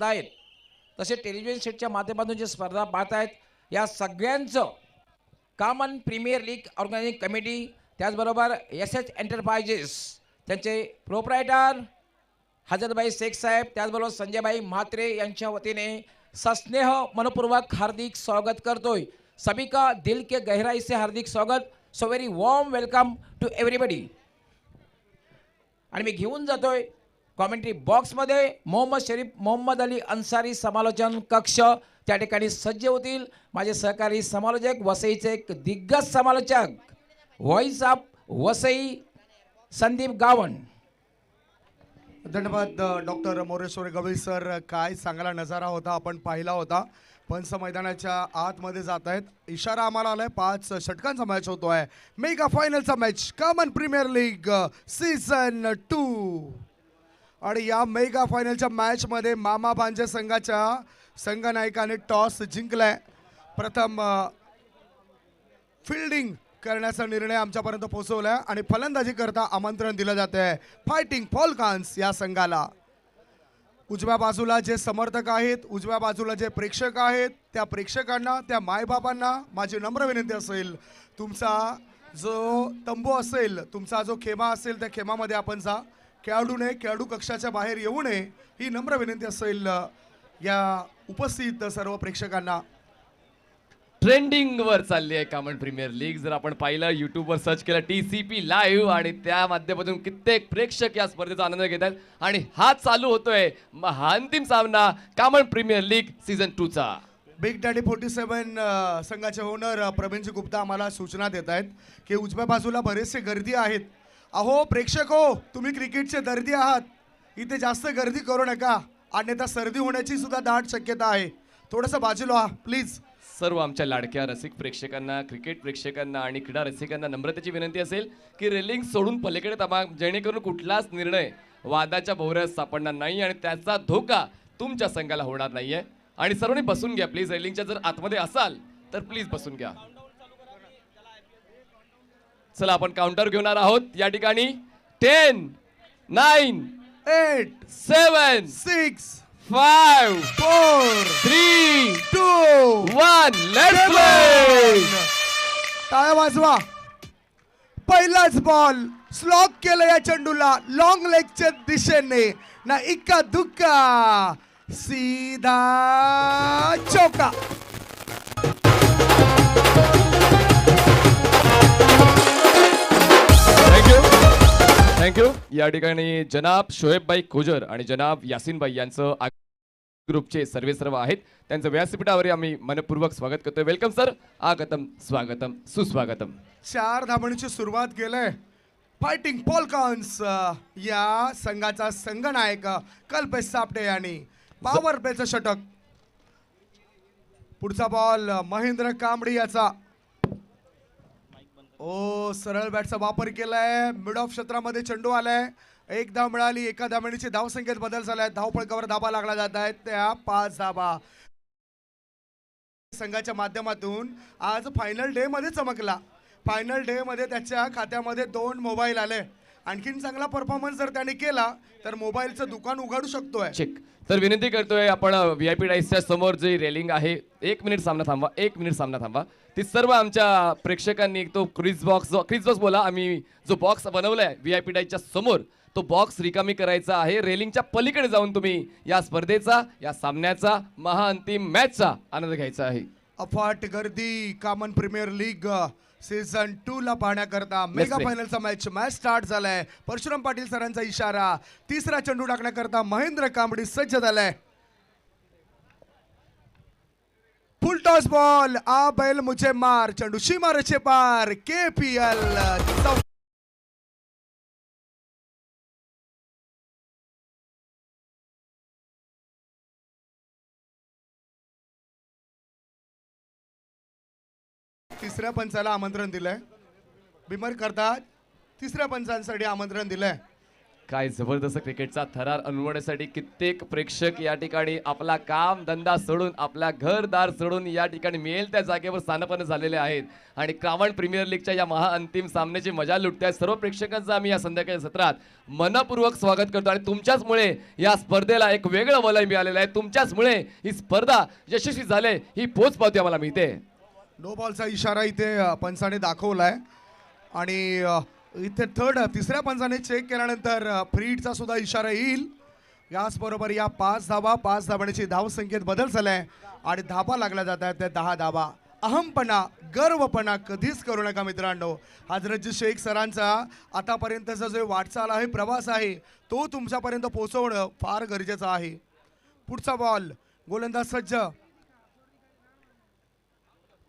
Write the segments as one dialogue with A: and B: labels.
A: पाहतायत तसे टेलिव्हिजन सेटच्या माध्यमातून जे स्पर्धा पाहतायत या सगळ्यांचं Kaman premier league organising committee त्याचबरोबर एस एच एंटरप्राइजेस त्यांचे प्रोप्रायटर हजरतभाई शेख साहेब त्याचबरोबर संजयभाई म्हात्रे यांच्या वतीने सस्नेह मनपूर्वक हार्दिक स्वागत करतोय। सभी का दिल के गहराई से हार्दिक स्वागत। So very warm welcome to everybody. आणि मी घेऊन जातोय कॉमेंट्री बॉक्समध्ये मोहम्मद शरीफ मोहम्मद अली अन्सारी समालोचन कक्ष त्या ठिकाणी सज्ज होतील। माझे सहकारी समालोचक वसईचे एक दिग्गज समालोचक व्हॉइस ऑफ वसई संदीप गावण।
B: धन्यवाद डॉक्टर मोरेश्वर गवळी सर। काय सांगायला नजारा होता आपण पाहिला होता। पंच मैदानाच्या आतमध्ये जात आहेत। इशारा आम्हाला आलाय 5 षटकांचा मॅच होतोय। मेगा फायनलचा match common premier league season 2 आणि या मेगा फायनलच्या मॅच मध्ये मामा भांजे संघाच्या संघनायकाने टॉस जिंकलाय। प्रथम फिल्डिंग करण्याचा निर्णय आमच्यापर्यंत पोहोचवलाय आणि फलंदाजी करता आमंत्रण दिलं जात आहे फायटिंग फॉल्कन्स या संघाला। उजव्या बाजूला जे समर्थक आहेत, उजव्या बाजूला जे प्रेक्षक आहेत, त्या प्रेक्षकांना त्या मायबापांना माझी नम्र विनंती असेल, तुमचा जो तंबू असेल, तुमचा जो खेमा असेल त्या खेमामध्ये आपण जा। खेळाडूने खेळाडू कक्षाच्या बाहेर येऊ नये ही नम्र विनंती असेल या उपस्थित सर्व प्रेक्षकांना।
C: ट्रेंडिंग वर चालली आहे कॉमन प्रीमियर लीग। जर आपण पाहिलं YouTube वर सर्च केलं TCP लाईव्ह आणि त्या माध्यमातून कित्येक प्रेक्षक या स्पर्धेचा आनंद घेत आहेत आणि हा चालू होतोय अंतिम सामना कॉमन प्रीमियर लीग सीझन 2 चा।
B: बिग डॅडी 47 संघाचे ओनर प्रवीणजी गुप्ता आम्हाला सूचना देत आहेत की उजव्या बाजूला बरेचसे गर्दी आहेत। अहो प्रेक्षक हो, तुम्ही क्रिकेटचे दर्दी आहात, इथे जास्त गर्दी करू नका अन्यथा सर्दी होण्याची सुद्धा दाट शक्यता आहे। थोडंसं बाजूला व्हा प्लीज।
C: सर्व आमच्या लाडक्या रसिक प्रेक्षकांना, क्रिकेट प्रेक्षकांना आणि क्रीडा रसिकांना नम्रतेची विनंती असेल की रेलिंग सोडून पलीकडे थांबा, जेणेकरून कुठलाच निर्णय वादाच्या भोवऱ्यात सापडणार नाही आणि त्याचा धोका तुमच्या संघाला होणार नाहीये। आणि सर्वांनी बसून घ्या प्लीज। रेलिंगच्या जर आतमध्ये असाल तर प्लीज बसून घ्या। चला आपण काउंटर घेणार आहोत या ठिकाणी। 10 9
B: 8
C: 7
B: 6
C: 5
B: 4
C: 3
B: 2
C: 1 लेट्स प्ले।
B: टाळ्या वाजवा। पहिलाच बॉल स्लॉक केलं या चेंडूला लॉंग लेगच्या दिशेने, ना इक्का दुक्का सीधा चौका।
C: थँक्यू। या ठिकाणी जनाब शोएब भाई खोजर आणि जनाब यासिन भाई यांचं ग्रुपचे सर्व आहेत, त्यांचं व्यासपीठावर आम्ही मनपूर्वक स्वागत करतोय। वेलकम सर, आगतम स्वागतम सुस्वागतम।
B: 4 धावांची सुरुवात केलंय फायटिंग फॉल्कन्स या संघाचा संघनायक कल्पेश सापटे यांनी पॉवर प्लेचं षटक। पुढचा बॉल महेंद्र कांबडी याचा। ओ सरळ बॅटचा वापर केलाय, मिड ऑफ क्षेत्रामध्ये चेंडू आलाय, 1 धाव मिळाली। एका धावणीची धावसंख्येत बदल झालाय, धावफलकावर धाबा लागला जात आहेत त्या 5 धाबा। संघाच्या माध्यमातून आज फायनल डे मध्ये चमकला। फायनल डे मध्ये त्याच्या खात्यामध्ये 2 मोबाईल आले। आणखीन चांगला परफॉर्मन्स जर त्याने केला तर मोबाईलचं दुकान उघडू शकतोय।
C: चेक। तर विनंती करतोय आपण VIP डाईसच्या समोर जे रेलिंग आहे 1 मिनिट सामना थांबवा, 1 मिनिट सामना थांबवा। ती सर्व आमच्या प्रेक्षकांनी तो क्रिज बॉक्स बोला, आम्ही जो बॉक्स बनवलाय VIP डाईसच्या समोर तो बॉक्स रिकामी करायचा आहे। रेलिंगच्या पलीकडे जाऊन तुम्ही या स्पर्धेचा, या सामन्याचा, महाअंतिम मॅचचा आनंद घ्यायचा आहे।
B: अफाट गर्दी कॉमन प्रीमियर लीग सीझन 2 ला पाहण्याकरता मेगा फायनलचा मॅच स्टार्ट झालाय। परशुराम पाटील सरांचा इशारा, तिसरा चेंडू टाकण्याकरता महेंद्र कांबडी सज्ज झालाय। फुल टॉस बॉल, आ बैल मुझे मार, चेंडू सीमारेषे पार। KPL तिसऱ्या पंचाला आमंत्रण दिलंय। बिमर करतात तिसऱ्या पंचांसाठी आमंत्रण दिलंय।
C: काय जबरदस्त क्रिकेटचा थरार अनुभवण्यासाठी कित्येक प्रेक्षक या ठिकाणी आपला काम धंदा सोडून आपला घरदार सोडून या ठिकाणी मिळेल त्या जागेवर स्थानपन्न झालेले आहेत आणि क्रावण प्रीमियर लीगच्या या महाअंतिम सामन्याची मजा लुटताय. सर्व प्रेक्षकांचं आम्ही या संध्याकाळी सत्रात मनपूर्वक स्वागत करतो आणि तुमच्याचमुळे या स्पर्धेला एक वेगळं वलय मिळालेलं आहे. तुमच्याचमुळे ही स्पर्धा यशस्वी झाले ही पोच पावती आम्हाला मिळते.
B: नो बॉलचा इशारा इथे पंचाने दाखवलाय आणि इथे तिसऱ्या पंचाने चेक केल्यानंतर फ्री हिटचा सुद्धा इशारा येईल. याचबरोबर या 5 धाबांची धाव संख्येत बदल झालाय आणि धाबा लागल्या जात आहेत त्या 10 धाबा. अहमपणा गर्वपणा कधीच करू नका मित्रांनो. हजरतजी शेख सरांचा आतापर्यंतचा जो वाटचाल आहे प्रवास आहे तो तुमच्यापर्यंत पोहोचवणं फार गरजेचं आहे. पुढचा बॉल गोलंदाज सज्ज.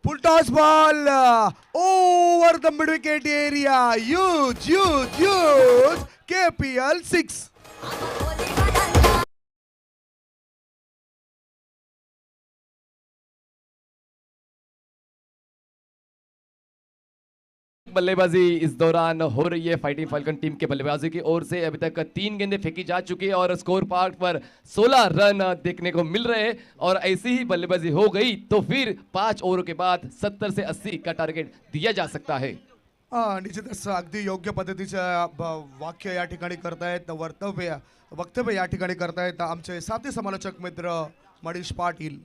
B: Full toss ball over the mid wicket area. Huge. KPL 6.
C: बल्लेबाजी इस दौरान हो रही है फाइटिंग फाल्कन टीम के बल्लेबाजों की ओर से. अभी तक 3 गेंदें फेंकी जा चुकी है और स्कोर पार्ट पर 16 रन देखने को मिल रहे हैं और ऐसी ही बल्लेबाजी हो गई तो फिर 5 ओवरों के बाद 70 से 80 का टारगेट दिया जा सकता है.
B: निश्चितच अगदी योग्य पद्धतीचं वाक्य या ठिकाणी करतायत वक्तव्य या ठिकाणी करतायत आमचे साथी समालोचक मित्र मनीष पाटील.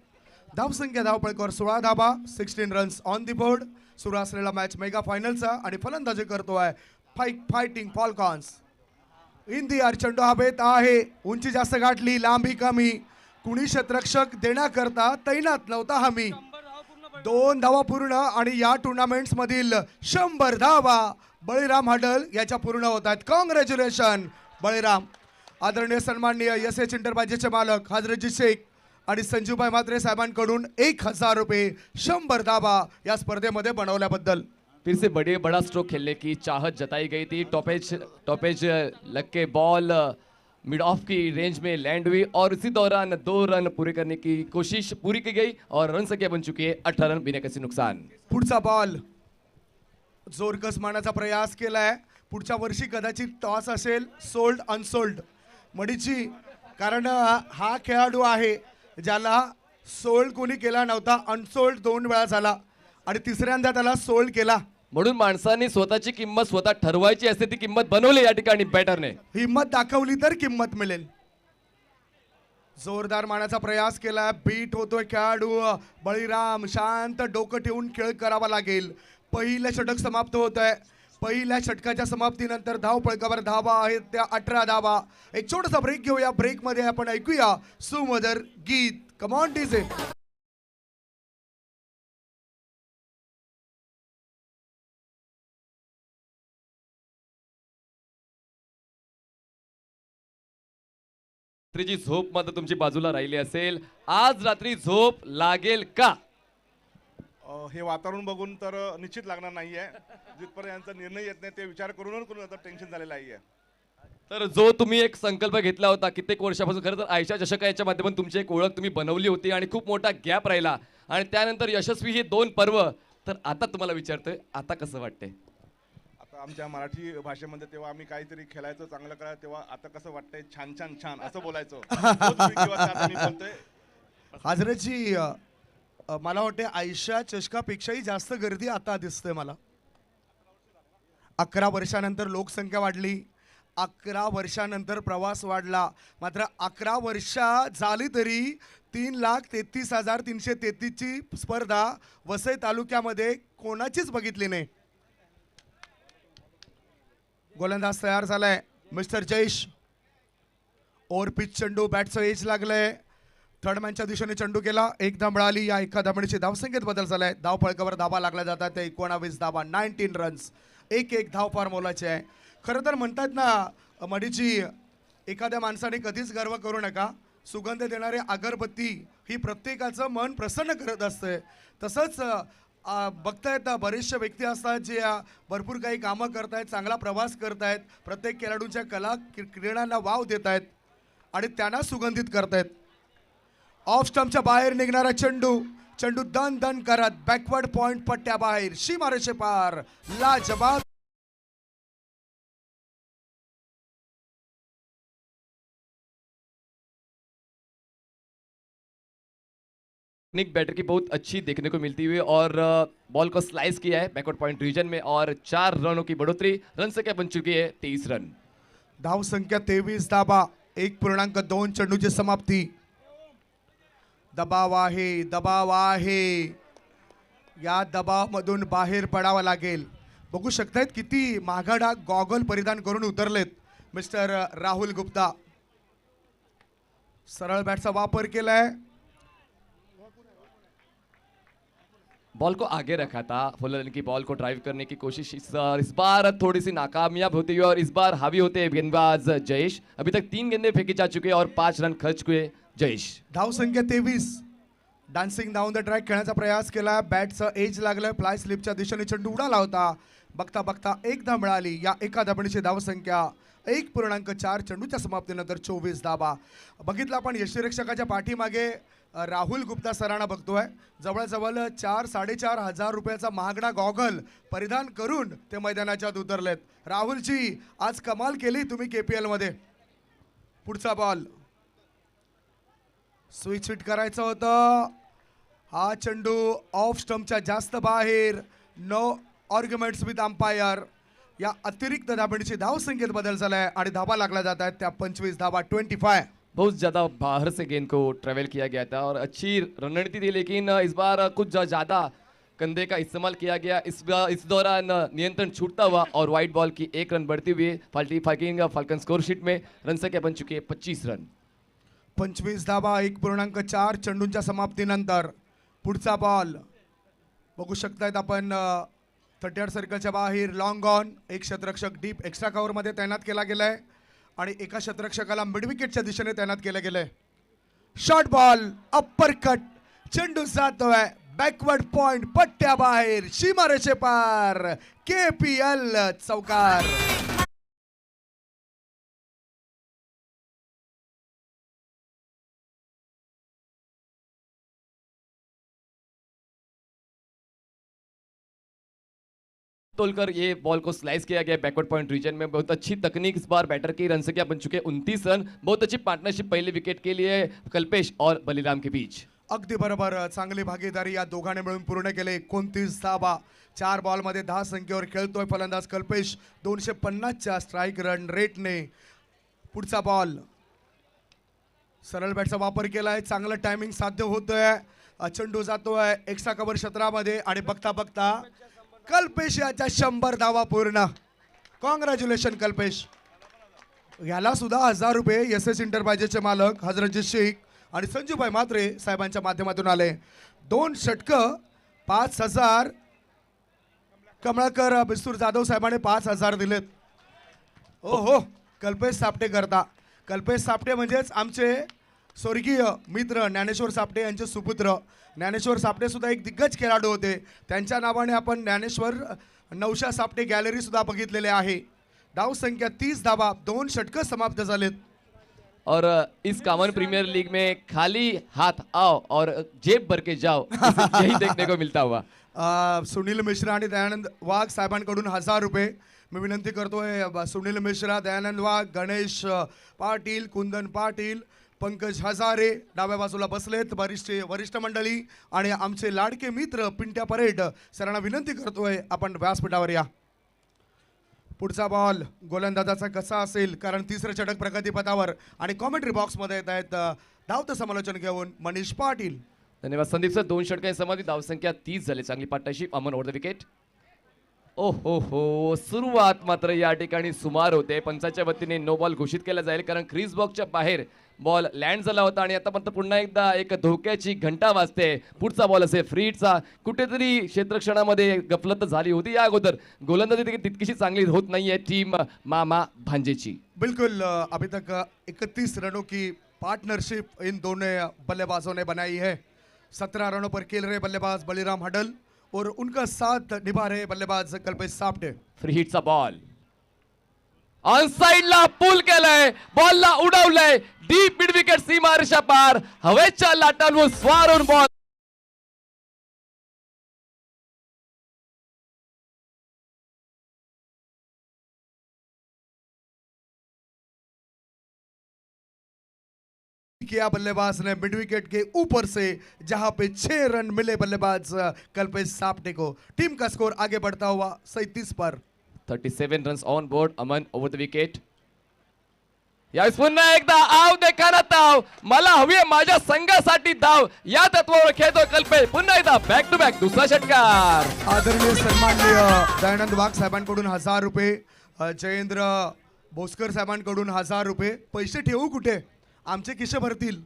B: धावसंख्या धावपळीवर 16 धाबा 16 रन्स ऑन दी बोर्ड. सुरू असलेला मॅच मेगा फायनलचा आणि फलंदाजी करतोय फायटिंग फॉल्कॉन्स. इन दी एअर चेंडू हवेत आहे. उंची जास्त गाठली लांबी कमी. कुणी क्षेत्ररक्षक देण्याकरता तैनात नव्हता हमी. 2 धावा पूर्ण आणि या टुर्नामेंट्स मधील 100 धावा बळीराम हडल याच्या पूर्ण होत आहेत. कॉंग्रॅच्युलेशन बळीराम. आदरणीय सन्माननीय एस एंटरप्राइजेसचे मालक हजरतजी शेख आणि संजूभाई म्हात्रे साहेबांकडून 1000 रुपये 100 धाबा या स्पर्धेमध्ये बनवल्याबद्दल.
C: फिर से बड़ा स्ट्रोक खेलने की चाहत जताई गई थी. टॉपेज लग के बॉल मिड ऑफ की रेंज में लैंड हुई और इसी दौरान 2 रन पूरे करने की कोशिश पूरी की गई और रन संख्या बन चुकी है 18 रन बिना किसी नुकसान.
B: पुढचा बॉल जोरकस मारण्याचा प्रयास केलाय. पुढच्या वर्षी कदाचित टॉस असेल सोल्ड अनसोल्ड मडीची, कारण हा खेळाडू आहे ज्याला सोल्ड कोणी केला नव्हता. अनसोल्ड 2 वेळा झाला आणि तिसऱ्यांदा त्याला सोल्ड केला.
C: म्हणून माणसाने स्वतःची किंमत स्वतः ठरवायची असते ती किंमत बनवली या ठिकाणी बॅटरने.
B: हिम्मत दाखवली तर किंमत मिळेल. जोरदार मारण्याचा प्रयास केला. बीट होतोय खेळाडू बळीराम. शांत डोकं ठेवून खेळ करावा लागेल. पहिलं षटक समाप्त होत आहे. पहिल्या षटकाच्या समाप्तीनंतर धावपळकावर धावा आहेत त्या 18 धावा. एक छोटासा ब्रेक घेऊया. ब्रेक मध्ये आपण ऐकूया सुमधुर गीत. Come on DJ.
C: रात्रीची झोप मात्र तुमची बाजूला राहिली असेल. आज रात्री झोप लागेल का?
D: हे वातावरण बघून तर निश्चित लागणार नाहीये. जिथपर्यंत यांचा निर्णय येत नाही ते विचार करूनच आता टेन्शन झालेलं आहे.
C: तर जो तुम्ही एक संकल्प घेतला होता कित्येक वर्षापासून, खरं तर आयशा चषक याच्या माध्यमातून तुमची एक ओळख तुम्ही बनवली होती आणि खूप मोठा गॅप राहिला आणि त्यानंतर यशस्वी हे 2 पर्व, तर आता तुम्हाला विचारतोय आता कसं वाटतंय?
D: आता आमच्या मराठी भाषेमध्ये तेव्हा आम्ही काहीतरी खेळायचो चांगलं करायचं तेव्हा आता कसं वाटतंय छान छान छान असं बोलायचो. आता मी बोलतोय.
B: हजरतजी मला वाटते आयशा चषकापेक्षाही जास्त गर्दी आता दिसते मला. 11 वर्षानंतर लोकसंख्या वाढली. 11 वर्षानंतर प्रवास वाढला. मात्र 11 वर्ष झाली तरी 3,33,333 ची स्पर्धा वसई तालुक्यामध्ये कोणाचीच बघितली नाही. गोलंदाज तयार झालाय मिस्टर जयेश. ओव्हर पिच चेंडू बॅटचं एज लागलंय. थर्ड मॅनच्या दिशेने चेंडू केला. 1 धाव मिळाली. या 1 धावणीची धावसंख्येत बदल झालाय. धावफळकावर धाबा लागल्या जातात ते 19 धाबा 19 रन्स. 1 धाव फार मोलाची आहे. खरं तर म्हणतात ना मडीची, एखाद्या माणसाने कधीच गर्व करू नका. सुगंध देणारी अगरबत्ती ही प्रत्येकाचं मन प्रसन्न करत असते. तसंच बघतायत बरेचसे व्यक्ती असतात जे भरपूर काही कामं करतायत, चांगला प्रवास करतायत, प्रत्येक खेळाडूंच्या कला क्रीडांना वाव देत आहेत आणि त्यांना सुगंधित करतायत. ऑफ स्टंपच्या बाहेर निघणारा चेंडू दन दन करत बॅकवर्ड पॉइंट पट्ट्या बाहेर सीमारेषे पार. लाजवाब
C: टेक्निक बैटर की बहुत अच्छी देखने को मिलती हुई और बॉल को स्लाइस किया है बैकवर्ड पॉइंट रीजन में और 4 रनों की बढ़ोतरी, रन संख्या बन चुकी है 23 रन।
B: धाव संख्या 23 धाबा, 1.2 चेंडूची समाप्ती. दबाव आहे. या दबावामधून बाहेर पडावं लागेल. बघू शकतायत किती महागडा गॉगल परिधान करून उतरलेत मिस्टर राहुल गुप्ता. सरळ बॅटचा वापर केलाय.
C: बॉल को आगे रखा था, फुलर की बॉल को ड्राइव करने की कोशिश इस बार थोड़ी सी नाकामयाब होती हुई और इस बार हावी होते हैं गेंदबाज जयेश। अभी तक 3 गेंदे फेंकी जा चुके हैं और 5 रन खर्च हुए जयेश।
B: धाव संख्या 23. डान्सिंग डाऊन द ट्रॅक खेळण्याचा प्रयास केला. बॅटचं एज लागलं. फ्लाय स्लिपच्या दिशेने चेंडू उडाला होता. बघता बघता एकदा मिळाली. या एका धाबणीची धावसंख्या 1.4 चेंडूच्या समाप्तीनंतर 24 धाबा. बघितलं आपण यष्टीरक्षकाच्या पाठीमागे राहुल गुप्ता सरांना बघतोय. जवळजवळ 4-4.5 हजार रुपयाचा महागडा गॉगल परिधान करून ते मैदानाच्यात उतरलेत. राहुलजी आज कमाल केली तुम्ही KPL मध्ये. पुढचा बॉल स्विच हिट करायचं होतं. हा चेंडू ऑफ स्टंपच्या जास्त बाहेर. No arguments with umpire. या अतिरिक्त धाबणीची धावसंख्येत बदल झालाय आणि धाबा लागला जात आहेत त्या 25 धाबा 25.
C: बहुत ज़्यादा बाहर से गेंद को ट्रेवल किया गया था और अच्छी रणनीति थी, लेकिन इस बार कुछ ज़्यादा कंधे का इस्तेमाल किया गया। इस दौरान नियंत्रण छूटता हुआ और वाइट बॉल की 1 रन बढ़ती हुई फाल्कन स्कोर शीट में रन संख्या बन चुकी है 25 रन।
B: 25 धाबा 1.4 चेंडूंच्या समाप्तीनंतर. पुढचा बॉल बघू शकतायत आपण. 38 सर्कलच्या बाहेर लॉंग ऑन. एक क्षेत्ररक्षक डीप एक्स्ट्रा कव्हर मध्ये तैनात केला गेलाय आणि एका क्षेत्ररक्षकाला मिड विकेटच्या दिशेने तैनात केलं गेलंय. Short ball upper cut. चेंडू जातोय बॅकवर्ड पॉइंट पट्ट्या बाहेर सीमारेषे पार. KPL चौकार.
C: तोलकर ये बॉल को स्लाइस किया गया बैकवर्ड पॉइंट रीजन में। बहुत अच्छी तकनीक इस बार बैटर की, रन संख्या बन चुके हैं 29 रन। बहुत अच्छी पार्टनरशिप पहले विकेट के लिए कल्पेश और बलिराम के बीच।
B: अगदी बरोबर. चांगली भागीदारी या दोघांनी मिळून पूर्ण केले. 29 धाबा. 4 बॉलमध्ये 10 संख्येवर खेळतोय फलंदाज कल्पेश 250च्या स्ट्राईक रन रेटने. पुढचा बॉल सरळ बॅटचा वापर केलाय. चांगलं टायमिंग साध्य होतोय. चेंडू जातोय एक्स्ट्रा कव्हर क्षेत्रामध्ये आणि बघता बघता कल्पेश याच्या 100 धावा पूर्ण. कॉंग्रॅच्युलेशन कल्पेश. याला सुद्धा 1000 रुपये SS एंटरप्राइजेसचे मालक हजरतजी शेख आणि संजूभाई म्हात्रे साहेबांच्या माध्यमातून आले. 2 षटकं 5000. कमळकर बिस्तूर जाधव साहेबांनी 5000 दिलेत. हो कल्पेश सापटे करता. कल्पेश सापटे म्हणजेच आमचे स्वर्गीय मित्र ज्ञानेश्वर सापटे यांचे सुपुत्र. ज्ञानेश्वर सापटे सुद्धा एक दिग्गज खेळाडू होते. त्यांच्या नावाने आपण ज्ञानेश्वर नवशा सापटे गॅलरी सुद्धा बघितलेले आहे. धाव संख्या 30 धाबा. 2 षटकं समाप्त झालेत.
C: और इस कॉमन प्रीमियर लीग में खाली हाथ आओ और जेब भर के जाओ, यही देखने को मिलता हुआ।
B: सुनील मिश्रा आणि दयानंद वाघ साहेबांकडून 1000 रुपये मी विनंती करतोय. सुनील मिश्रा, दयानंद वाघ, गणेश पाटील, कुंदन पाटील, पंकज हजारे डाव्या बाजूला बसलेत. वरिष्ठ मंडळी आणि आमचे लाडके मित्र पिंट्या परेड सरांना विनंती करतोय आपण व्यासपीठावर या. पुढचा बॉल गोलंदाजाचा कसा असेल, कारण तिसरं षटक प्रगतीपथावर आणि कॉमेंट्री बॉक्समध्ये येत आहेत धावतं समालोचन घेऊन मनीष पाटील.
C: धन्यवाद संदीप सर. 2 षटकांची समाप्ती, धावसंख्या 30 झाली. चांगली partnership. Aman over the wicket. हो सुरुवात मात्र या ठिकाणी सुमार होते. पंचाच्या वतीने नो बॉल घोषित केला जाईल, कारण क्रीज बॉक्सच्या बाहेर बॉल लँड झाला होता आणि आता मात्र पुन्हा एकदा एक धोक्याची घंटा वाजते. पुढचा बॉल असेल फ्रीटचा. कुठेतरी क्षेत्रक्षणामध्ये गफलत झाली होती या अगोदर. गोलंदाजी तितकीशी चांगली होत नाहीये टीम मामा भांजेची.
B: बिल्कुल. अभी तक 31 रनों की पार्टनरशिप इन दोनों बल्लेबाजों ने बनाई है. 17 रनों पर खेल रहे बल्लेबाज बलिराम हडल और उनका साथ निभा रहे बल्लेबाज कल्पेश सापटे.
C: फ्री हिटचा बॉल ऑन साइडला पुल केलाय. बॉलला उडवलंय डीप मिड विकेट सीमारेषा पार. हवेच्या लाटांवर स्वारून बॉल
B: किया बल्लेबाज ने मिड विकेट के ऊपर से, जहां पे 6 रन मिले बल्लेबाज कल्पेश सापटे को। टीम का स्कोर आगे बढ़ता हुआ 37 पर।
C: 37 runs on board. Aman over the wicket. यावेळेस पुन्हा एकदा आव देखाना ताव, मला हवी आहे माझ्या संघासाठी धाव, या तत्वावर खेळतोय कल्पेश. पुन्हा एकदा बॅक टू बॅक दुसरा षटकार.
B: आदरणीय सन्माननीय दयानंद वाघ साहेबांकडून 1000 रुपये, जयेंद्र भोसकर साहेबांकडून 1000 रुपये. पैसे ठेवू कुठे, आमचे खिसे भरतील.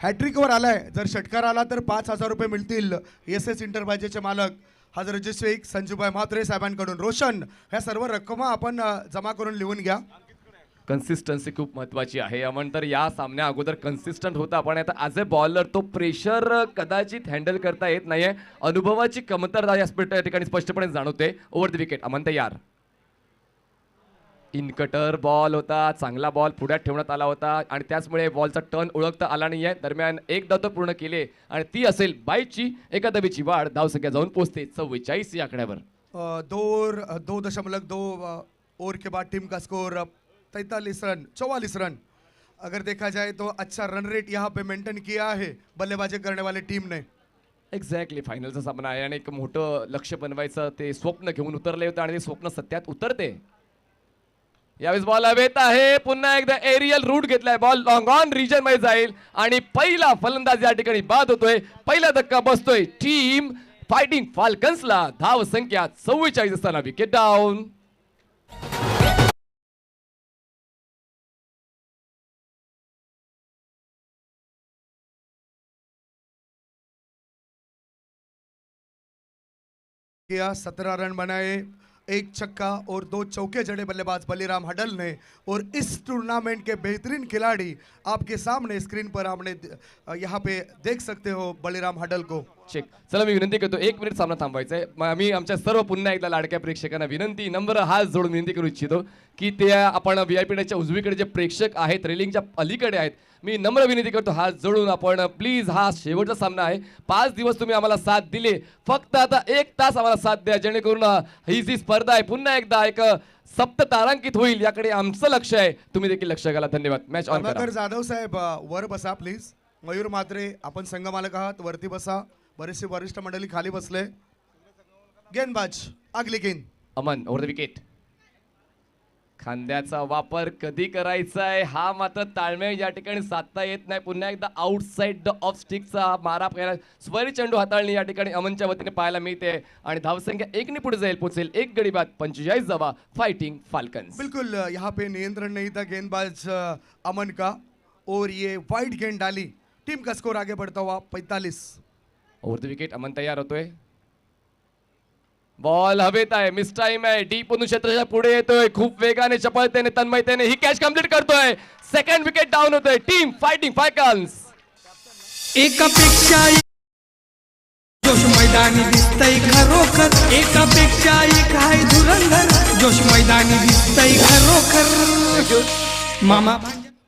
B: हॅट्रिकवर आलाय, जर षटकार आला तर 5000 रुपये मिळतील. SS इंटरप्राइजेसचे मालक हजरत शेख संजूभाई म्हात्रे साहेबांकडून. रोशन, ह्या सर्व रक्कम आपण जमा करून लिहून घ्या.
C: कन्सिस्टन्सी खूप महत्वाची आहे. अमन तर या सामन्या अगोदर कन्सिस्टंट होता, पण आता ॲज अ बॉलर तो प्रेशर कदाचित हँडल करता येत नाहीये. अनुभवाची कमतरता या ठिकाणी स्पष्टपणे जाणवते. Over the wicket. अमन तयार. इनकटर बॉल होता, चांगला बॉल पुढ्यात ठेवण्यात आला होता आणि त्याचमुळे बॉलचा टर्न ओळखता आला नाहीये. दरम्यान एक धाव पूर्ण केले आणि ती असेल 22ची. एका धावेची वाढ, धावसंख्या जाऊन पोहोचते 44 या आकड्यावर.
B: 2.2 ओवर के बाद टीम का स्कोर 43 रन 44 रन. अगर देखा जाए तो अच्छा रन रेट यहाँ पे मेंटेन किया है बल्लेबाजी करने वाली टीम ने.
C: एक्झॅक्टली फायनलचा सामना आहे आणि एक मोठं लक्ष्य बनवायचं ते स्वप्न घेऊन उतरले होते आणि ते स्वप्न सत्यात उतरते. यावेळेस बॉल हवेत आहे. पुन्हा एकदा एरियल रूट घेतलाय. बॉल लॉंग ऑन रिजन मध्ये जाईल आणि पहिला फलंदाज या ठिकाणी बाद होतोय. पहिला धक्का बसतोय टीम फायटिंग फाल्कन्सला. धाव संख्या 44 असताना विकेट डाऊन.
B: किया 17 रन बनाए, 1 छक्का और 2 चौके जड़े बल्लेबाज बलिराम हडल ने. और इस टूर्नामेंट के बेहतरीन खिलाड़ी आपके सामने स्क्रीन पर आपने यहाँ पे देख सकते हो बलिराम हडल को.
C: चेक. चला मी विनंती करतो 1 मिनिट सामना थांबवायचा आहे. आम्ही आमच्या सर्व पुन्हा एकदा लाडक्या प्रेक्षकांना विनंती, नम्र हात जोडून विनंती करू इच्छितो की ते आपण VIP च्या उजवीकडे जे प्रेक्षक आहेत, रेलिंगच्या अलीकडे आहेत, मी नम्र विनंती करतो हात जोडून आपण प्लीज, हा शेवटचा सामना आहे. 5 दिवस तुम्ही आम्हाला साथ दिले, फक्त आता 1 तास आम्हाला साथ द्या, जेणेकरून ही जी स्पर्धा आहे पुन्हा एकदा एक सप्त तारांकित होईल, याकडे आमचं लक्ष आहे. तुम्ही देखील लक्ष घाला. धन्यवाद. मॅच ऑन करा.
B: प्रभाकर जाधव साहेब वर बसा प्लीज. मयूर म्हात्रे, आपण संघ मालक आहात, वरती बसा. बरेचसे वरिष्ठ मंडळी खाली बसले. गेंदबाज अगली गेंद.
C: Aman over the wicket. खांद्याचा वापर कधी करायचा आहे हा मात्र ताळमेळ या ठिकाणी साधता येत नाही. पुन्हा एकदा आउटसाइड द ऑफ स्टिकचा मारा पाहायला, स्वरी चेंडू हाताळणी या ठिकाणी अमनच्या वतीने पाहायला मिळते आणि धावसंख्या 1 ने पुढे जाईल, पोहोचेल 1 गडी बाद 45 धावा फाइटिंग फाल्कन्स.
B: बिल्कुल यहाँ पे नियंत्रण नहीं था गेंदबाज अमन का और ये वाइड गेंद डाली. टीम का स्कोर आगे बढ़ता हुआ 45.
C: Over the wicket. अमन तयार होतोय. बॉल हवेत आहे, मिस टाइम आहे, डीप मधून क्षेत्राच्या पुढे येतोय, खूप वेगाने चपळतेने तन्मयतेने ही कॅच कंप्लीट करतोय. सेकंड विकेट डाऊन होतोय. Team fighting falcons.
E: एकापेक्षा एक जोश मैदानी दिसतंय खरोखर, एकापेक्षा एक आहे धुरंधर, जोश मैदानी दिसतंय खरोखर. मामा